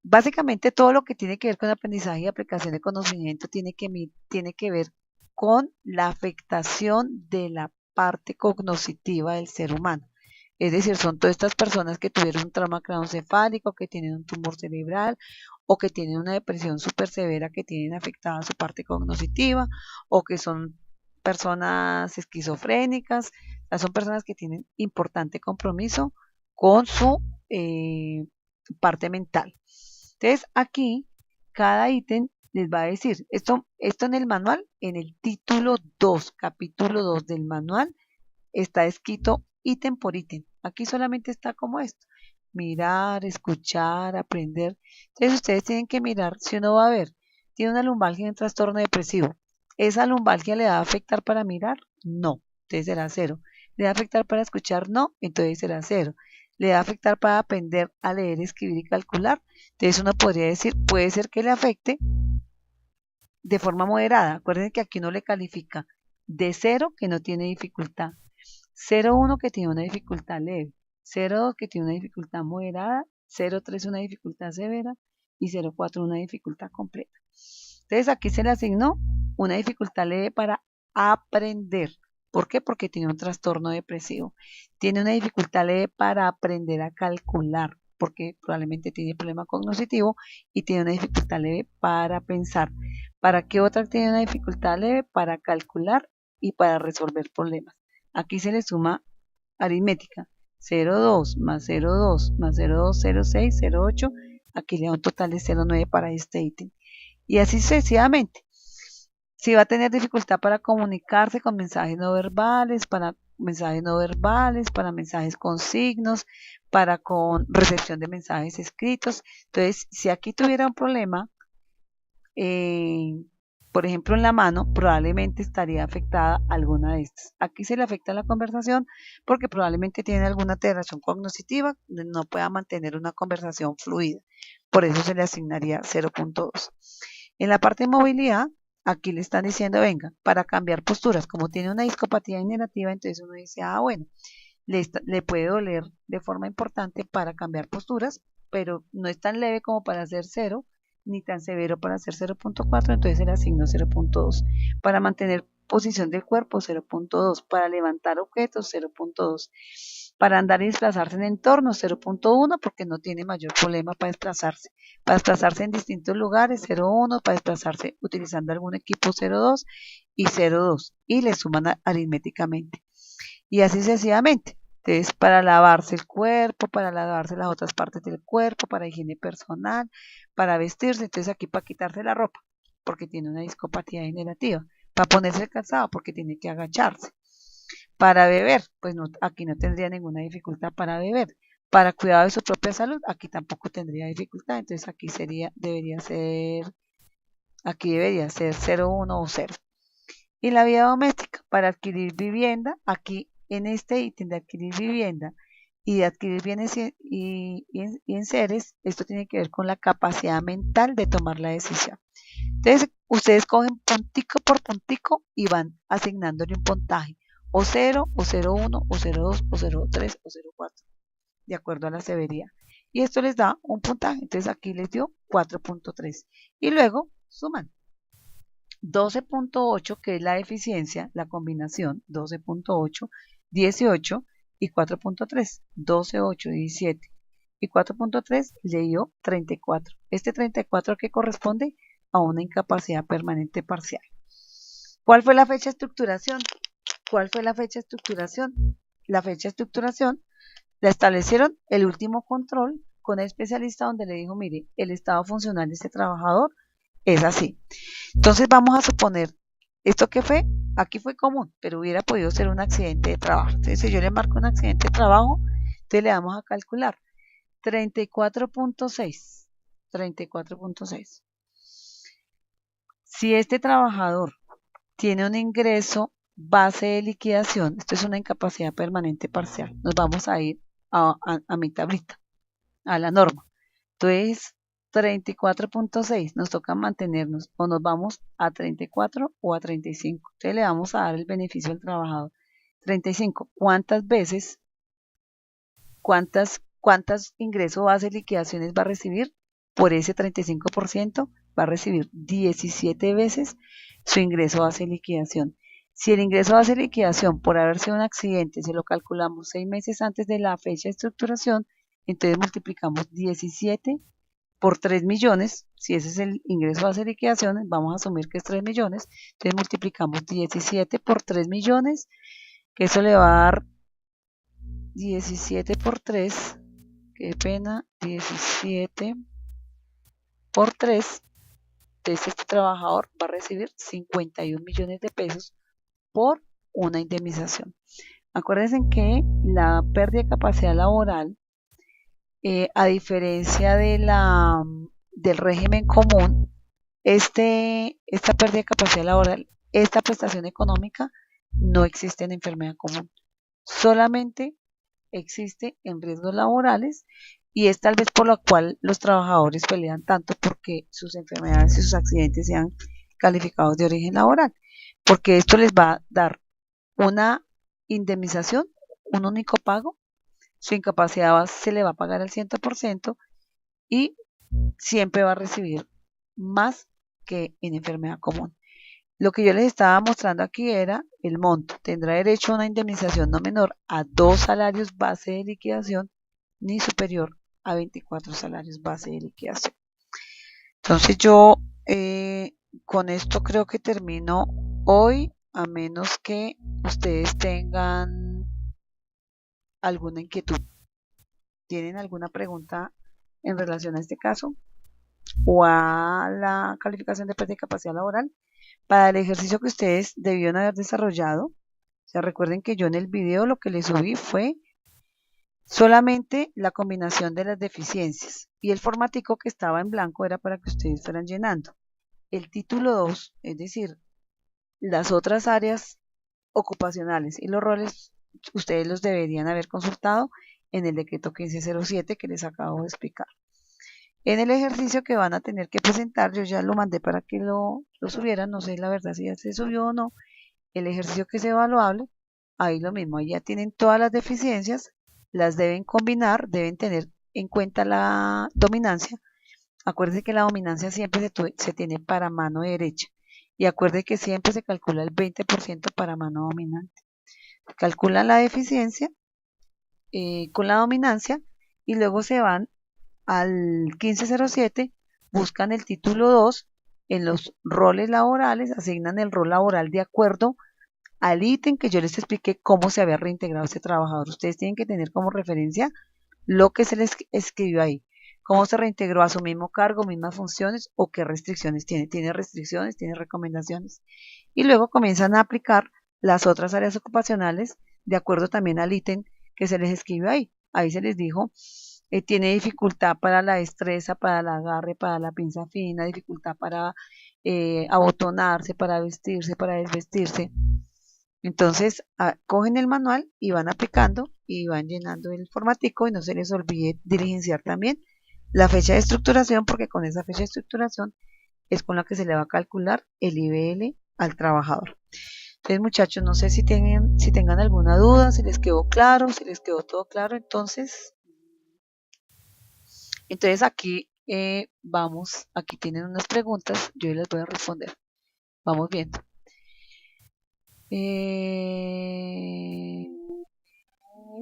Básicamente todo lo que tiene que ver con aprendizaje y aplicación de conocimiento tiene que ver con la afectación de la parte cognitiva del ser humano. Es decir, son todas estas personas que tuvieron un trauma craneoencefálico, que tienen un tumor cerebral o que tienen una depresión súper severa, que tienen afectada su parte cognitiva, o que son personas esquizofrénicas. O sea, son personas que tienen importante compromiso con su parte mental. Entonces aquí cada ítem les va a decir, esto en el manual, en el título 2, capítulo 2 del manual, está escrito ítem por ítem. Aquí solamente está como esto: mirar, escuchar, aprender. Entonces ustedes tienen que mirar si uno va a ver, tiene una lumbalgia y un trastorno depresivo. ¿Esa lumbalgia le va a afectar para mirar? No, entonces será 0. ¿Le va a afectar para escuchar? No, entonces será 0. ¿Le va a afectar para aprender a leer, escribir y calcular? Entonces uno podría decir, puede ser que le afecte de forma moderada. Acuérdense que aquí uno le califica de 0, que no tiene dificultad, 0.1 que tiene una dificultad leve, 0.2 que tiene una dificultad moderada, 0.3 una dificultad severa y 0.4 una dificultad completa. Entonces aquí se le asignó una dificultad leve para aprender. ¿Por qué? Porque tiene un trastorno depresivo. Tiene una dificultad leve para aprender a calcular, porque probablemente tiene problema cognitivo, y tiene una dificultad leve para pensar. ¿Para qué otra tiene una dificultad leve? Para calcular y para resolver problemas. Aquí se le suma aritmética: 0,2 más 0,2 más 0,2, 0,6, 0,8. Aquí le da un total de 0,9 para este ítem. Y así sucesivamente. Si va a tener dificultad para comunicarse con mensajes no verbales, para mensajes con signos, para con recepción de mensajes escritos. Entonces, si aquí tuviera un problema, por ejemplo en la mano, probablemente estaría afectada alguna de estas. Aquí se le afecta la conversación porque probablemente tiene alguna alteración cognitiva, no pueda mantener una conversación fluida. Por eso se le asignaría 0.2. En la parte de movilidad, aquí le están diciendo, venga, para cambiar posturas, como tiene una discapacidad degenerativa, entonces uno dice, bueno, le puede doler de forma importante para cambiar posturas, pero no es tan leve como para hacer 0, ni tan severo para hacer 0.4, entonces se le asignó 0.2. Para mantener posición del cuerpo, 0.2. Para levantar objetos, 0.2. Para andar y desplazarse en entornos, 0.1, porque no tiene mayor problema para desplazarse. Para desplazarse en distintos lugares, 0.1. Para desplazarse utilizando algún equipo, 0.2 y 0.2. Y le suman aritméticamente. Y así sucesivamente. Entonces, para lavarse el cuerpo, para lavarse las otras partes del cuerpo, para higiene personal, para vestirse. Entonces aquí para quitarse la ropa, porque tiene una discapacidad degenerativa. Para ponerse el calzado, porque tiene que agacharse. Para beber, pues no, aquí no tendría ninguna dificultad para beber. Para cuidado de su propia salud, aquí tampoco tendría dificultad. Entonces aquí aquí debería ser 0,1 o 0. Y la vida doméstica, para adquirir vivienda, aquí en este ítem de adquirir vivienda y de adquirir bienes y enseres, esto tiene que ver con la capacidad mental de tomar la decisión. Entonces, ustedes cogen puntico por puntico y van asignándole un puntaje, o 0, o 0,1, o 0,2, o 0,3, o 0,4, de acuerdo a la severidad. Y esto les da un puntaje, entonces aquí les dio 4,3. Y luego suman 12,8, que es la eficiencia, la combinación, 12,8, 18 y 4,3, 12, 8, 17 y 4,3 le dio 34. Este 34 que corresponde a una incapacidad permanente parcial. ¿Cuál fue la fecha de estructuración? ¿Cuál fue la fecha de estructuración? La fecha de estructuración la establecieron el último control con el especialista, donde le dijo, mire, el estado funcional de este trabajador es así. Entonces vamos a suponer, ¿esto qué fue? Aquí fue común, pero hubiera podido ser un accidente de trabajo. Entonces, si yo le marco un accidente de trabajo, entonces le vamos a calcular 34,6. 34,6. Si este trabajador tiene un ingreso base de liquidación, esto es una incapacidad permanente parcial, nos vamos a ir a mi tablita, a la norma. Entonces, 34,6, nos toca mantenernos, o nos vamos a 34 o a 35. Entonces le vamos a dar el beneficio al trabajador. 35, ¿cuántas veces, cuántas ingresos base de liquidaciones va a recibir? Por ese 35% va a recibir 17 veces su ingreso base de liquidación. Si el ingreso base de liquidación por haber sido un accidente se lo calculamos 6 meses antes de la fecha de estructuración, entonces multiplicamos 17 por 3 millones, si ese es el ingreso base de liquidación, vamos a asumir que es 3 millones, entonces multiplicamos 17 por 3 millones, que eso le va a dar 17 por 3, qué pena, 17 por 3, entonces este trabajador va a recibir 51 millones de pesos por una indemnización. Acuérdense que la pérdida de capacidad laboral, a diferencia del régimen común, esta pérdida de capacidad laboral, esta prestación económica no existe en enfermedad común. Solamente existe en riesgos laborales, y es tal vez por lo cual los trabajadores pelean tanto porque sus enfermedades y sus accidentes sean calificados de origen laboral, porque esto les va a dar una indemnización, un único pago, su incapacidad se le va a pagar al 100% y siempre va a recibir más que en enfermedad común. Lo que yo les estaba mostrando aquí era el monto. Tendrá derecho a una indemnización no menor a 2 salarios base de liquidación ni superior a 24 salarios base de liquidación. Entonces yo con esto creo que termino hoy, a menos que ustedes tengan alguna inquietud. ¿Tienen alguna pregunta en relación a este caso o a la calificación de pérdida de capacidad laboral? Para el ejercicio que ustedes debieron haber desarrollado, o sea, recuerden que yo en el video lo que les subí fue solamente la combinación de las deficiencias, y el formatico que estaba en blanco era para que ustedes fueran llenando. El título 2, es decir, las otras áreas ocupacionales y los roles, ustedes los deberían haber consultado en el decreto 1507 que les acabo de explicar. En el ejercicio que van a tener que presentar, yo ya lo mandé para que lo subieran, no sé la verdad si ya se subió o no. El ejercicio que es evaluable, ahí lo mismo, ahí ya tienen todas las deficiencias, las deben combinar, deben tener en cuenta la dominancia. Acuérdense que la dominancia siempre se tiene para mano derecha, y acuérdense que siempre se calcula el 20% para mano dominante. Calculan la deficiencia con la dominancia y luego se van al 1507, buscan el título 2, en los roles laborales asignan el rol laboral de acuerdo al ítem que yo les expliqué cómo se había reintegrado este trabajador. Ustedes tienen que tener como referencia lo que se les escribió ahí, cómo se reintegró a su mismo cargo, mismas funciones, o qué restricciones tiene. Tiene restricciones, tiene recomendaciones. Y luego comienzan a aplicar las otras áreas ocupacionales de acuerdo también al ítem que se les escribió ahí. Ahí se les dijo, tiene dificultad para la destreza, para el agarre, para la pinza fina, dificultad para abotonarse, para vestirse, para desvestirse. Entonces, cogen el manual y van aplicando y van llenando el formatico y no se les olvide diligenciar también la fecha de estructuración, porque con esa fecha de estructuración es con la que se le va a calcular el IBL al trabajador. Entonces, muchachos, no sé si tengan alguna duda, si les quedó claro, si les quedó todo claro. Entonces aquí vamos, aquí tienen unas preguntas, yo les voy a responder. Vamos viendo.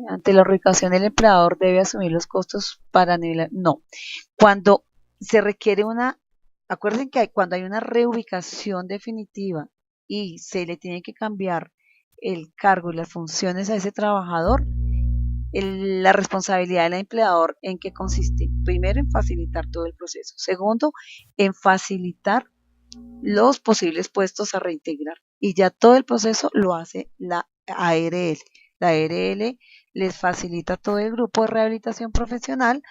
Ante la reubicación, el empleador debe asumir los costos para nivelar. No, cuando se requiere acuérdense que cuando hay una reubicación definitiva y se le tiene que cambiar el cargo y las funciones a ese trabajador, la responsabilidad del empleador en qué consiste. Primero, en facilitar todo el proceso. Segundo, en facilitar los posibles puestos a reintegrar. Y ya todo el proceso lo hace la ARL. La ARL les facilita todo el grupo de rehabilitación profesional,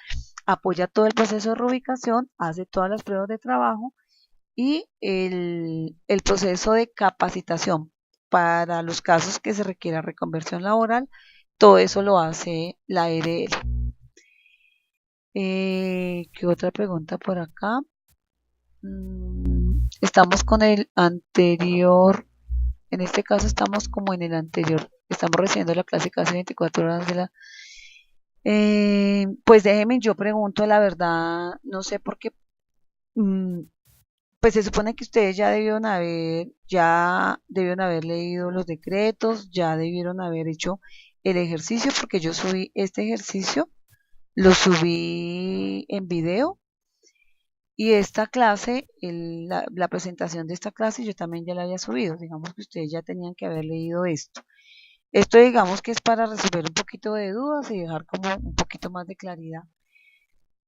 apoya todo el proceso de reubicación, hace todas las pruebas de trabajo y el proceso de capacitación para los casos que se requiera reconversión laboral, todo eso lo hace la ARL. ¿Qué otra pregunta por acá? Estamos con el anterior, en este caso estamos como en el anterior, estamos recibiendo la clase casi 24 horas de la... pues déjenme, yo pregunto la verdad, no sé por qué, pues se supone que ustedes ya debieron haber leído los decretos, ya debieron haber hecho el ejercicio, porque yo subí este ejercicio, lo subí en video. Y esta clase, la presentación de esta clase, yo también ya la había subido. Digamos que ustedes ya tenían que haber leído esto. Esto digamos que es para resolver un poquito de dudas y dejar como un poquito más de claridad.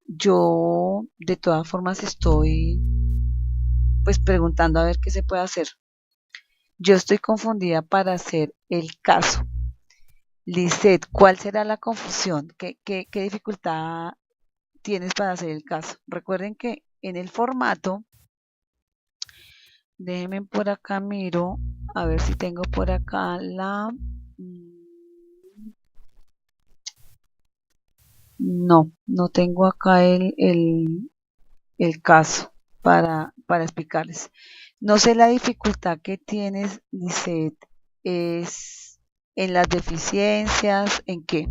Yo de todas formas estoy pues preguntando a ver qué se puede hacer. Yo estoy confundida para hacer el caso. Lisette, ¿cuál será la confusión? ¿Qué dificultad tienes para hacer el caso? Recuerden que en el formato, déjenme por acá, miro, a ver si tengo por acá no tengo acá el caso para explicarles. No sé la dificultad que tienes, Lisette, es en las deficiencias, ¿en qué?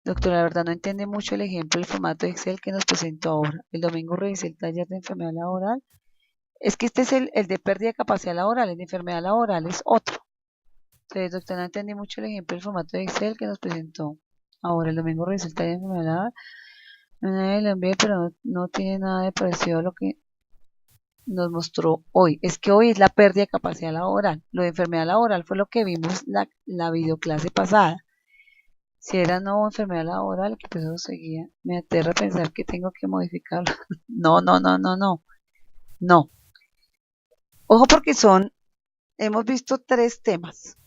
Doctora, la verdad no entiende mucho el ejemplo del formato de Excel que nos presentó ahora. El domingo revisé el taller de enfermedad laboral. Es que este es el de pérdida de capacidad laboral, el de enfermedad laboral es otro. Entonces, doctora, no entendí mucho el ejemplo del formato de Excel que nos presentó ahora. El domingo revisé el taller de enfermedad laboral. Lo envié, pero no tiene nada de parecido a lo que nos mostró hoy. Es que hoy es la pérdida de capacidad laboral. Lo de enfermedad laboral fue lo que vimos la videoclase pasada. Si era no enfermedad laboral, que pues eso seguía. Me aterra pensar que tengo que modificarlo. No, no, no, no, no. No. Ojo porque hemos visto tres temas.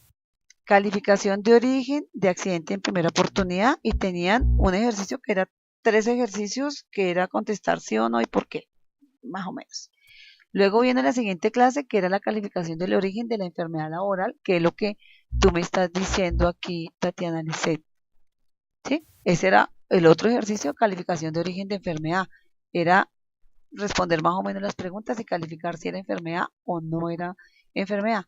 Calificación de origen de accidente en primera oportunidad y tenían un ejercicio que era 3 ejercicios que era contestar sí o no y por qué, más o menos. Luego viene la siguiente clase que era la calificación del origen de la enfermedad laboral, que es lo que tú me estás diciendo aquí, Tatiana Lisset. ¿Sí? Ese era el otro ejercicio, calificación de origen de enfermedad. Era responder más o menos las preguntas y calificar si era enfermedad o no era enfermedad.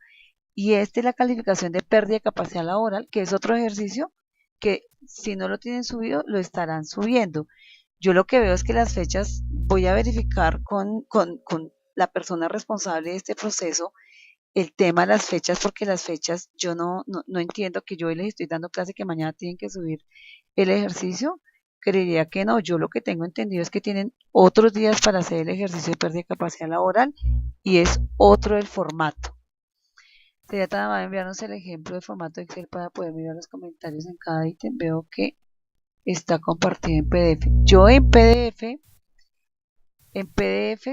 Y esta es la calificación de pérdida de capacidad laboral, que es otro ejercicio que si no lo tienen subido, lo estarán subiendo. Yo lo que veo es que las fechas, voy a verificar con la persona responsable de este proceso el tema de las fechas, porque las fechas yo no entiendo que yo hoy les estoy dando clase que mañana tienen que subir el ejercicio. Creería que no, yo lo que tengo entendido es que tienen otros días para hacer el ejercicio de pérdida de capacidad laboral y es otro el formato. Sería tan amable enviarnos el ejemplo de formato Excel para poder mirar los comentarios en cada ítem. Veo que está compartido en PDF. Yo en PDF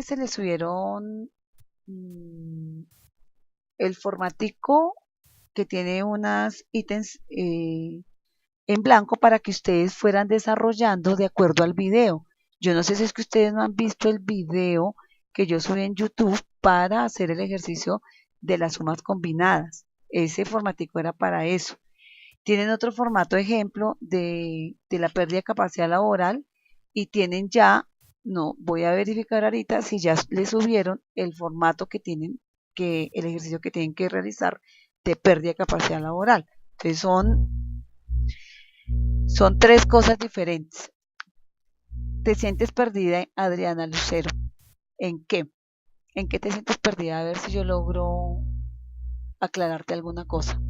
se le subieron el formatico que tiene unas ítems en blanco para que ustedes fueran desarrollando de acuerdo al video. Yo no sé si es que ustedes no han visto el video que yo subí en YouTube para hacer el ejercicio de las sumas combinadas. Ese formatico era para eso. Tienen otro formato ejemplo de la pérdida de capacidad laboral y tienen ya, no, voy a verificar ahorita si ya le subieron el formato que tienen, que el ejercicio que tienen que realizar de pérdida de capacidad laboral. Entonces son tres cosas diferentes. ¿Te sientes perdida, Adriana Lucero? ¿En qué? ¿En qué te sientes perdida? A ver si yo logro aclararte alguna cosa.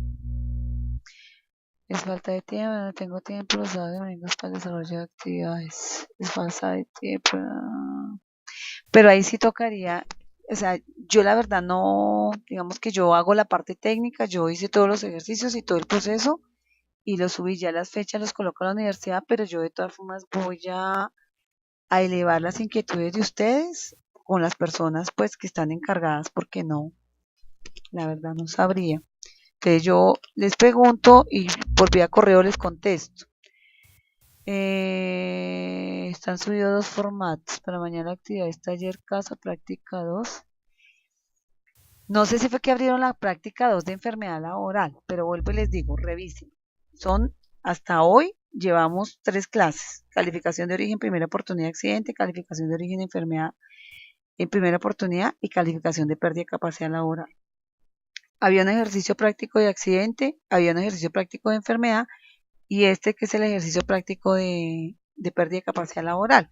Es falta de tiempo, no tengo tiempo los sábados y domingos para el desarrollo de actividades. Es falta de tiempo. Pero ahí sí tocaría, o sea, yo la verdad no, digamos que yo hago la parte técnica, yo hice todos los ejercicios y todo el proceso y los subí ya las fechas, los coloco a la universidad, pero yo de todas formas voy a elevar las inquietudes de ustedes con las personas pues que están encargadas, porque no, la verdad no sabría. Entonces yo les pregunto y por vía correo les contesto. Están subidos dos formatos. Para mañana actividades taller casa, práctica 2. No sé si fue que abrieron la práctica 2 de enfermedad laboral, pero vuelvo y les digo, revisen. Son, hasta hoy, llevamos 3 clases. Calificación de origen, primera oportunidad, accidente, calificación de origen, enfermedad en primera oportunidad y calificación de pérdida de capacidad laboral. Había un ejercicio práctico de accidente, había un ejercicio práctico de enfermedad y este que es el ejercicio práctico de pérdida de capacidad laboral.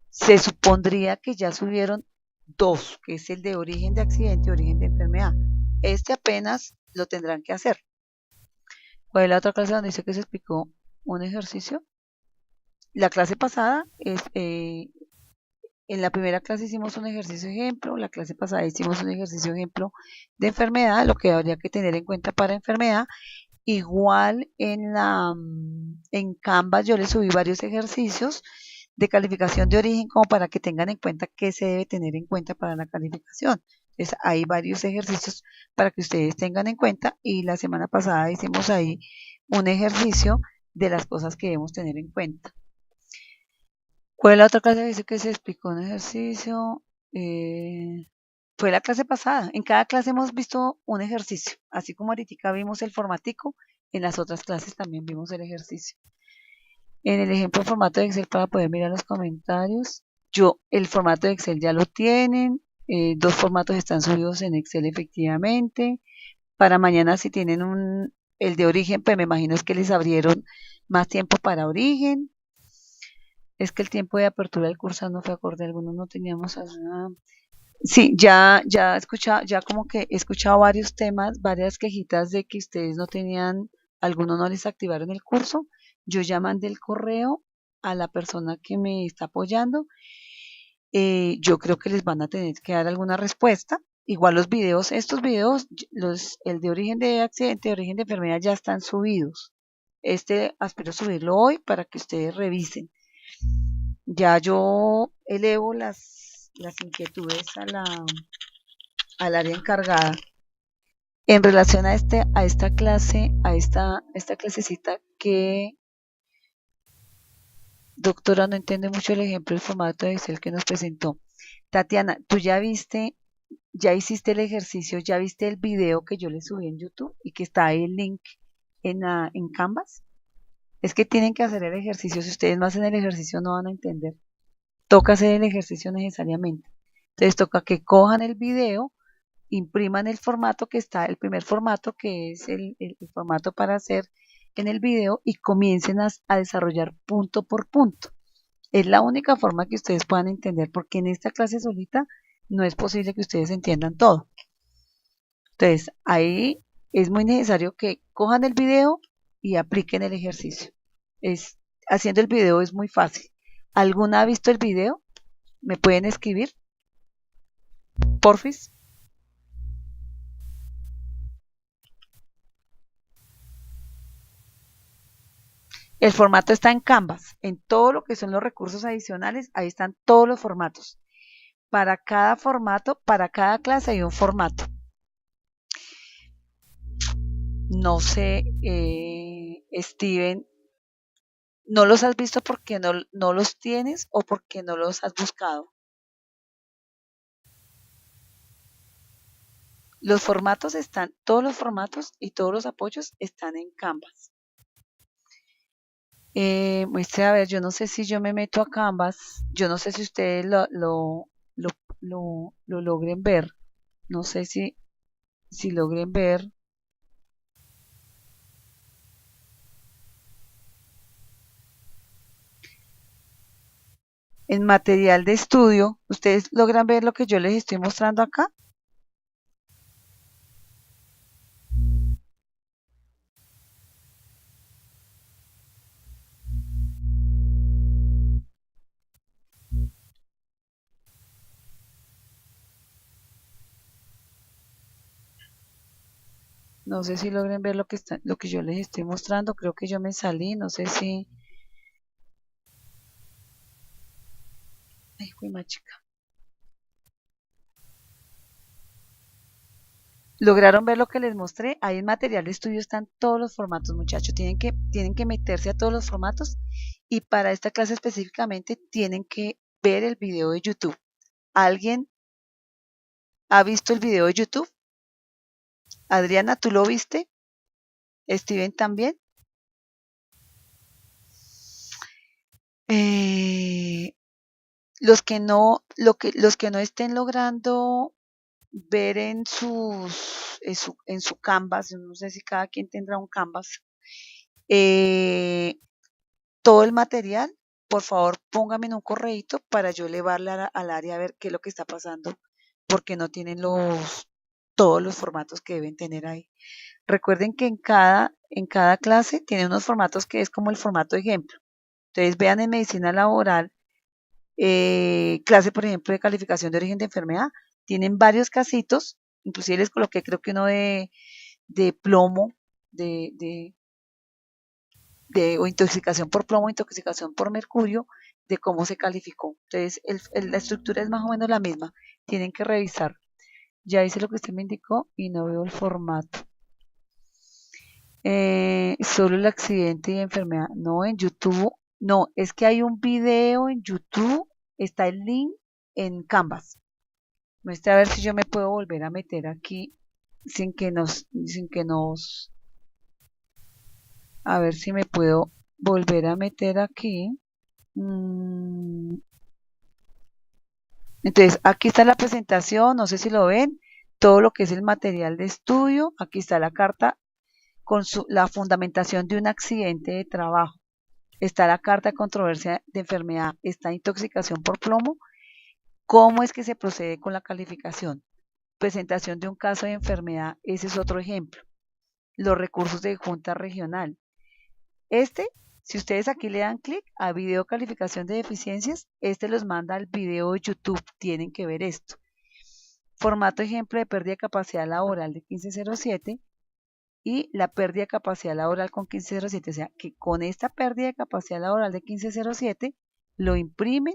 Se supondría que ya subieron 2, que es el de origen de accidente y origen de enfermedad. Este apenas lo tendrán que hacer. ¿Cuál es la otra clase donde dice que se explicó un ejercicio? La clase pasada es, en la primera clase hicimos un ejercicio ejemplo, la clase pasada hicimos un ejercicio ejemplo de enfermedad, lo que habría que tener en cuenta para enfermedad. Igual en Canvas yo les subí varios ejercicios de calificación de origen como para que tengan en cuenta qué se debe tener en cuenta para la calificación. Entonces hay varios ejercicios para que ustedes tengan en cuenta y la semana pasada hicimos ahí un ejercicio de las cosas que debemos tener en cuenta. ¿Cuál es la otra clase? Dice que se explicó un ejercicio. Fue la clase pasada. En cada clase hemos visto un ejercicio. Así como ahorita vimos el formatico, en las otras clases también vimos el ejercicio. En el ejemplo formato de Excel para poder mirar los comentarios. El formato de Excel ya lo tienen. 2 formatos están subidos en Excel efectivamente. Para mañana si tienen el de origen, pues me imagino es que les abrieron más tiempo para origen. Es que el tiempo de apertura del curso no fue acorde, algunos no teníamos. Sí, ya he escuchado, ya como que he escuchado varios temas, varias quejitas de que ustedes no tenían, algunos no les activaron el curso. Yo ya mandé el correo a la persona que me está apoyando. Yo creo que les van a tener que dar alguna respuesta. Igual los videos, estos videos, el de origen de accidente, de origen de enfermedad ya están subidos. Aspiro subirlo hoy para que ustedes revisen. Ya yo elevo las inquietudes al área encargada. En relación a esta clase, esta clasecita que doctora no entiende mucho el ejemplo del formato de Excel que nos presentó. Tatiana, tú ya hiciste el ejercicio, ya viste el video que yo le subí en YouTube y que está ahí el link en Canvas. Es que tienen que hacer el ejercicio. Si ustedes no hacen el ejercicio no van a entender. Toca hacer el ejercicio necesariamente. Entonces toca que cojan el video, impriman el formato que está, el primer formato que es el formato para hacer en el video y comiencen a desarrollar punto por punto. Es la única forma que ustedes puedan entender porque en esta clase solita no es posible que ustedes entiendan todo. Entonces ahí es muy necesario que cojan el video y apliquen el ejercicio. Haciendo el video es muy fácil. ¿Alguna ha visto el video? ¿Me pueden escribir? Porfis. El formato está en Canvas. En todo lo que son los recursos adicionales, ahí están todos los formatos. Para cada formato, para cada clase hay un formato. No sé, Steven, ¿no los has visto porque no los tienes o porque no los has buscado? Los formatos están, todos los formatos y todos los apoyos están en Canvas. Muestre, a ver, yo no sé si yo me meto a Canvas, yo no sé si ustedes lo, lo logren ver, no sé si logren ver en material de estudio, ustedes logran ver lo que yo les estoy mostrando acá. No sé si logren ver lo que está, lo que yo les estoy mostrando, creo que yo me salí, no sé si, ay, fui más chica. ¿Lograron ver lo que les mostré? Ahí en material de estudio están todos los formatos, muchachos. Tienen que meterse a todos los formatos y para esta clase específicamente tienen que ver el video de YouTube. ¿Alguien ha visto el video de YouTube? Adriana, ¿tú lo viste? ¿Steven también? Eh, los que no estén logrando ver en su Canvas, no sé si cada quien tendrá un Canvas, eh, todo el material, por favor póngame en un correíto para yo elevarle al área a ver qué es lo que está pasando, porque no tienen todos los formatos que deben tener ahí. Recuerden que en cada clase tiene unos formatos que es como el formato ejemplo. Entonces vean en medicina laboral, clase por ejemplo de calificación de origen de enfermedad, tienen varios casitos, inclusive les coloqué creo que uno de plomo, de, de, o intoxicación por plomo, intoxicación por mercurio, de cómo se calificó. Entonces, la estructura es más o menos la misma. Tienen que revisar. Ya hice lo que usted me indicó y no veo el formato. Solo el accidente y enfermedad. No, en YouTube. No, es que hay un video en YouTube. Está el link en Canvas. Muestra a ver si yo me puedo volver a meter aquí a ver si me puedo volver a meter aquí. Mm, Entonces, aquí está la presentación, no sé si lo ven, todo lo que es el material de estudio, aquí está la carta con la fundamentación de un accidente de trabajo, está la carta de controversia de enfermedad, está intoxicación por plomo, cómo es que se procede con la calificación, presentación de un caso de enfermedad, ese es otro ejemplo, los recursos de junta regional. Si ustedes aquí le dan clic a video calificación de deficiencias, los manda al video de YouTube, tienen que ver esto. Formato ejemplo de pérdida de capacidad laboral de 1507 y la pérdida de capacidad laboral con 1507. O sea, que con esta pérdida de capacidad laboral de 1507 lo imprimen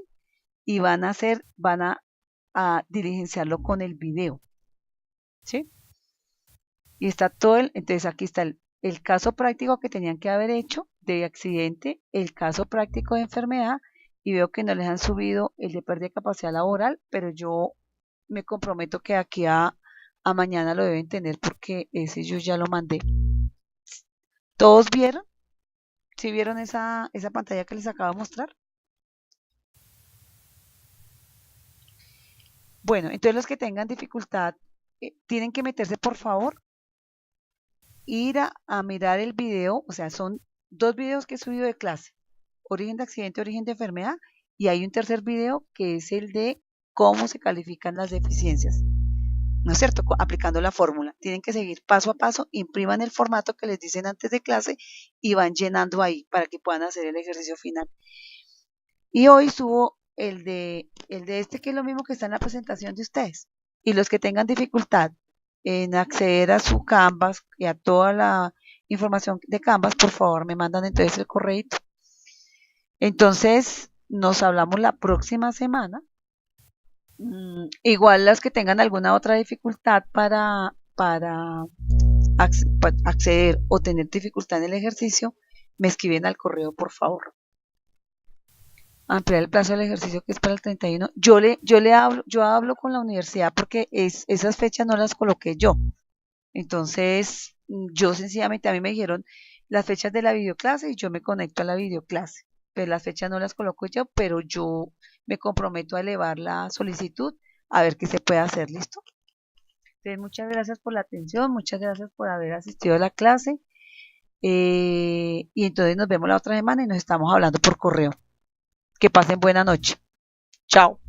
y van a diligenciarlo con el video. ¿Sí? Y está entonces aquí está el caso práctico que tenían que haber hecho de accidente, el caso práctico de enfermedad, y veo que no les han subido el de pérdida de capacidad laboral, pero yo me comprometo que aquí a mañana lo deben tener porque ese yo ya lo mandé. ¿Todos vieron? ¿Sí vieron esa pantalla que les acabo de mostrar? Bueno, entonces los que tengan dificultad, tienen que meterse por favor, ir a mirar el video, o sea, son dos videos que he subido de clase, origen de accidente, origen de enfermedad, y hay un tercer video que es el de cómo se califican las deficiencias. ¿No es cierto? Aplicando la fórmula. Tienen que seguir paso a paso, impriman el formato que les dicen antes de clase y van llenando ahí para que puedan hacer el ejercicio final. Y hoy subo el de que es lo mismo que está en la presentación de ustedes. Y los que tengan dificultad en acceder a su Canvas y a toda la información de Canvas, por favor, me mandan entonces el correíto. Entonces, nos hablamos la próxima semana. Igual las que tengan alguna otra dificultad para acceder o tener dificultad en el ejercicio, me escriben al correo, por favor. Ampliar el plazo del ejercicio que es para el 31. Yo hablo con la universidad porque esas fechas no las coloqué yo. Entonces, yo sencillamente, a mí me dijeron las fechas de la videoclase y yo me conecto a la videoclase. Pues las fechas no las coloco yo, pero yo me comprometo a elevar la solicitud a ver qué se puede hacer, ¿listo? Entonces, muchas gracias por la atención, muchas gracias por haber asistido a la clase. Y entonces nos vemos la otra semana y nos estamos hablando por correo. Que pasen buena noche. Chao.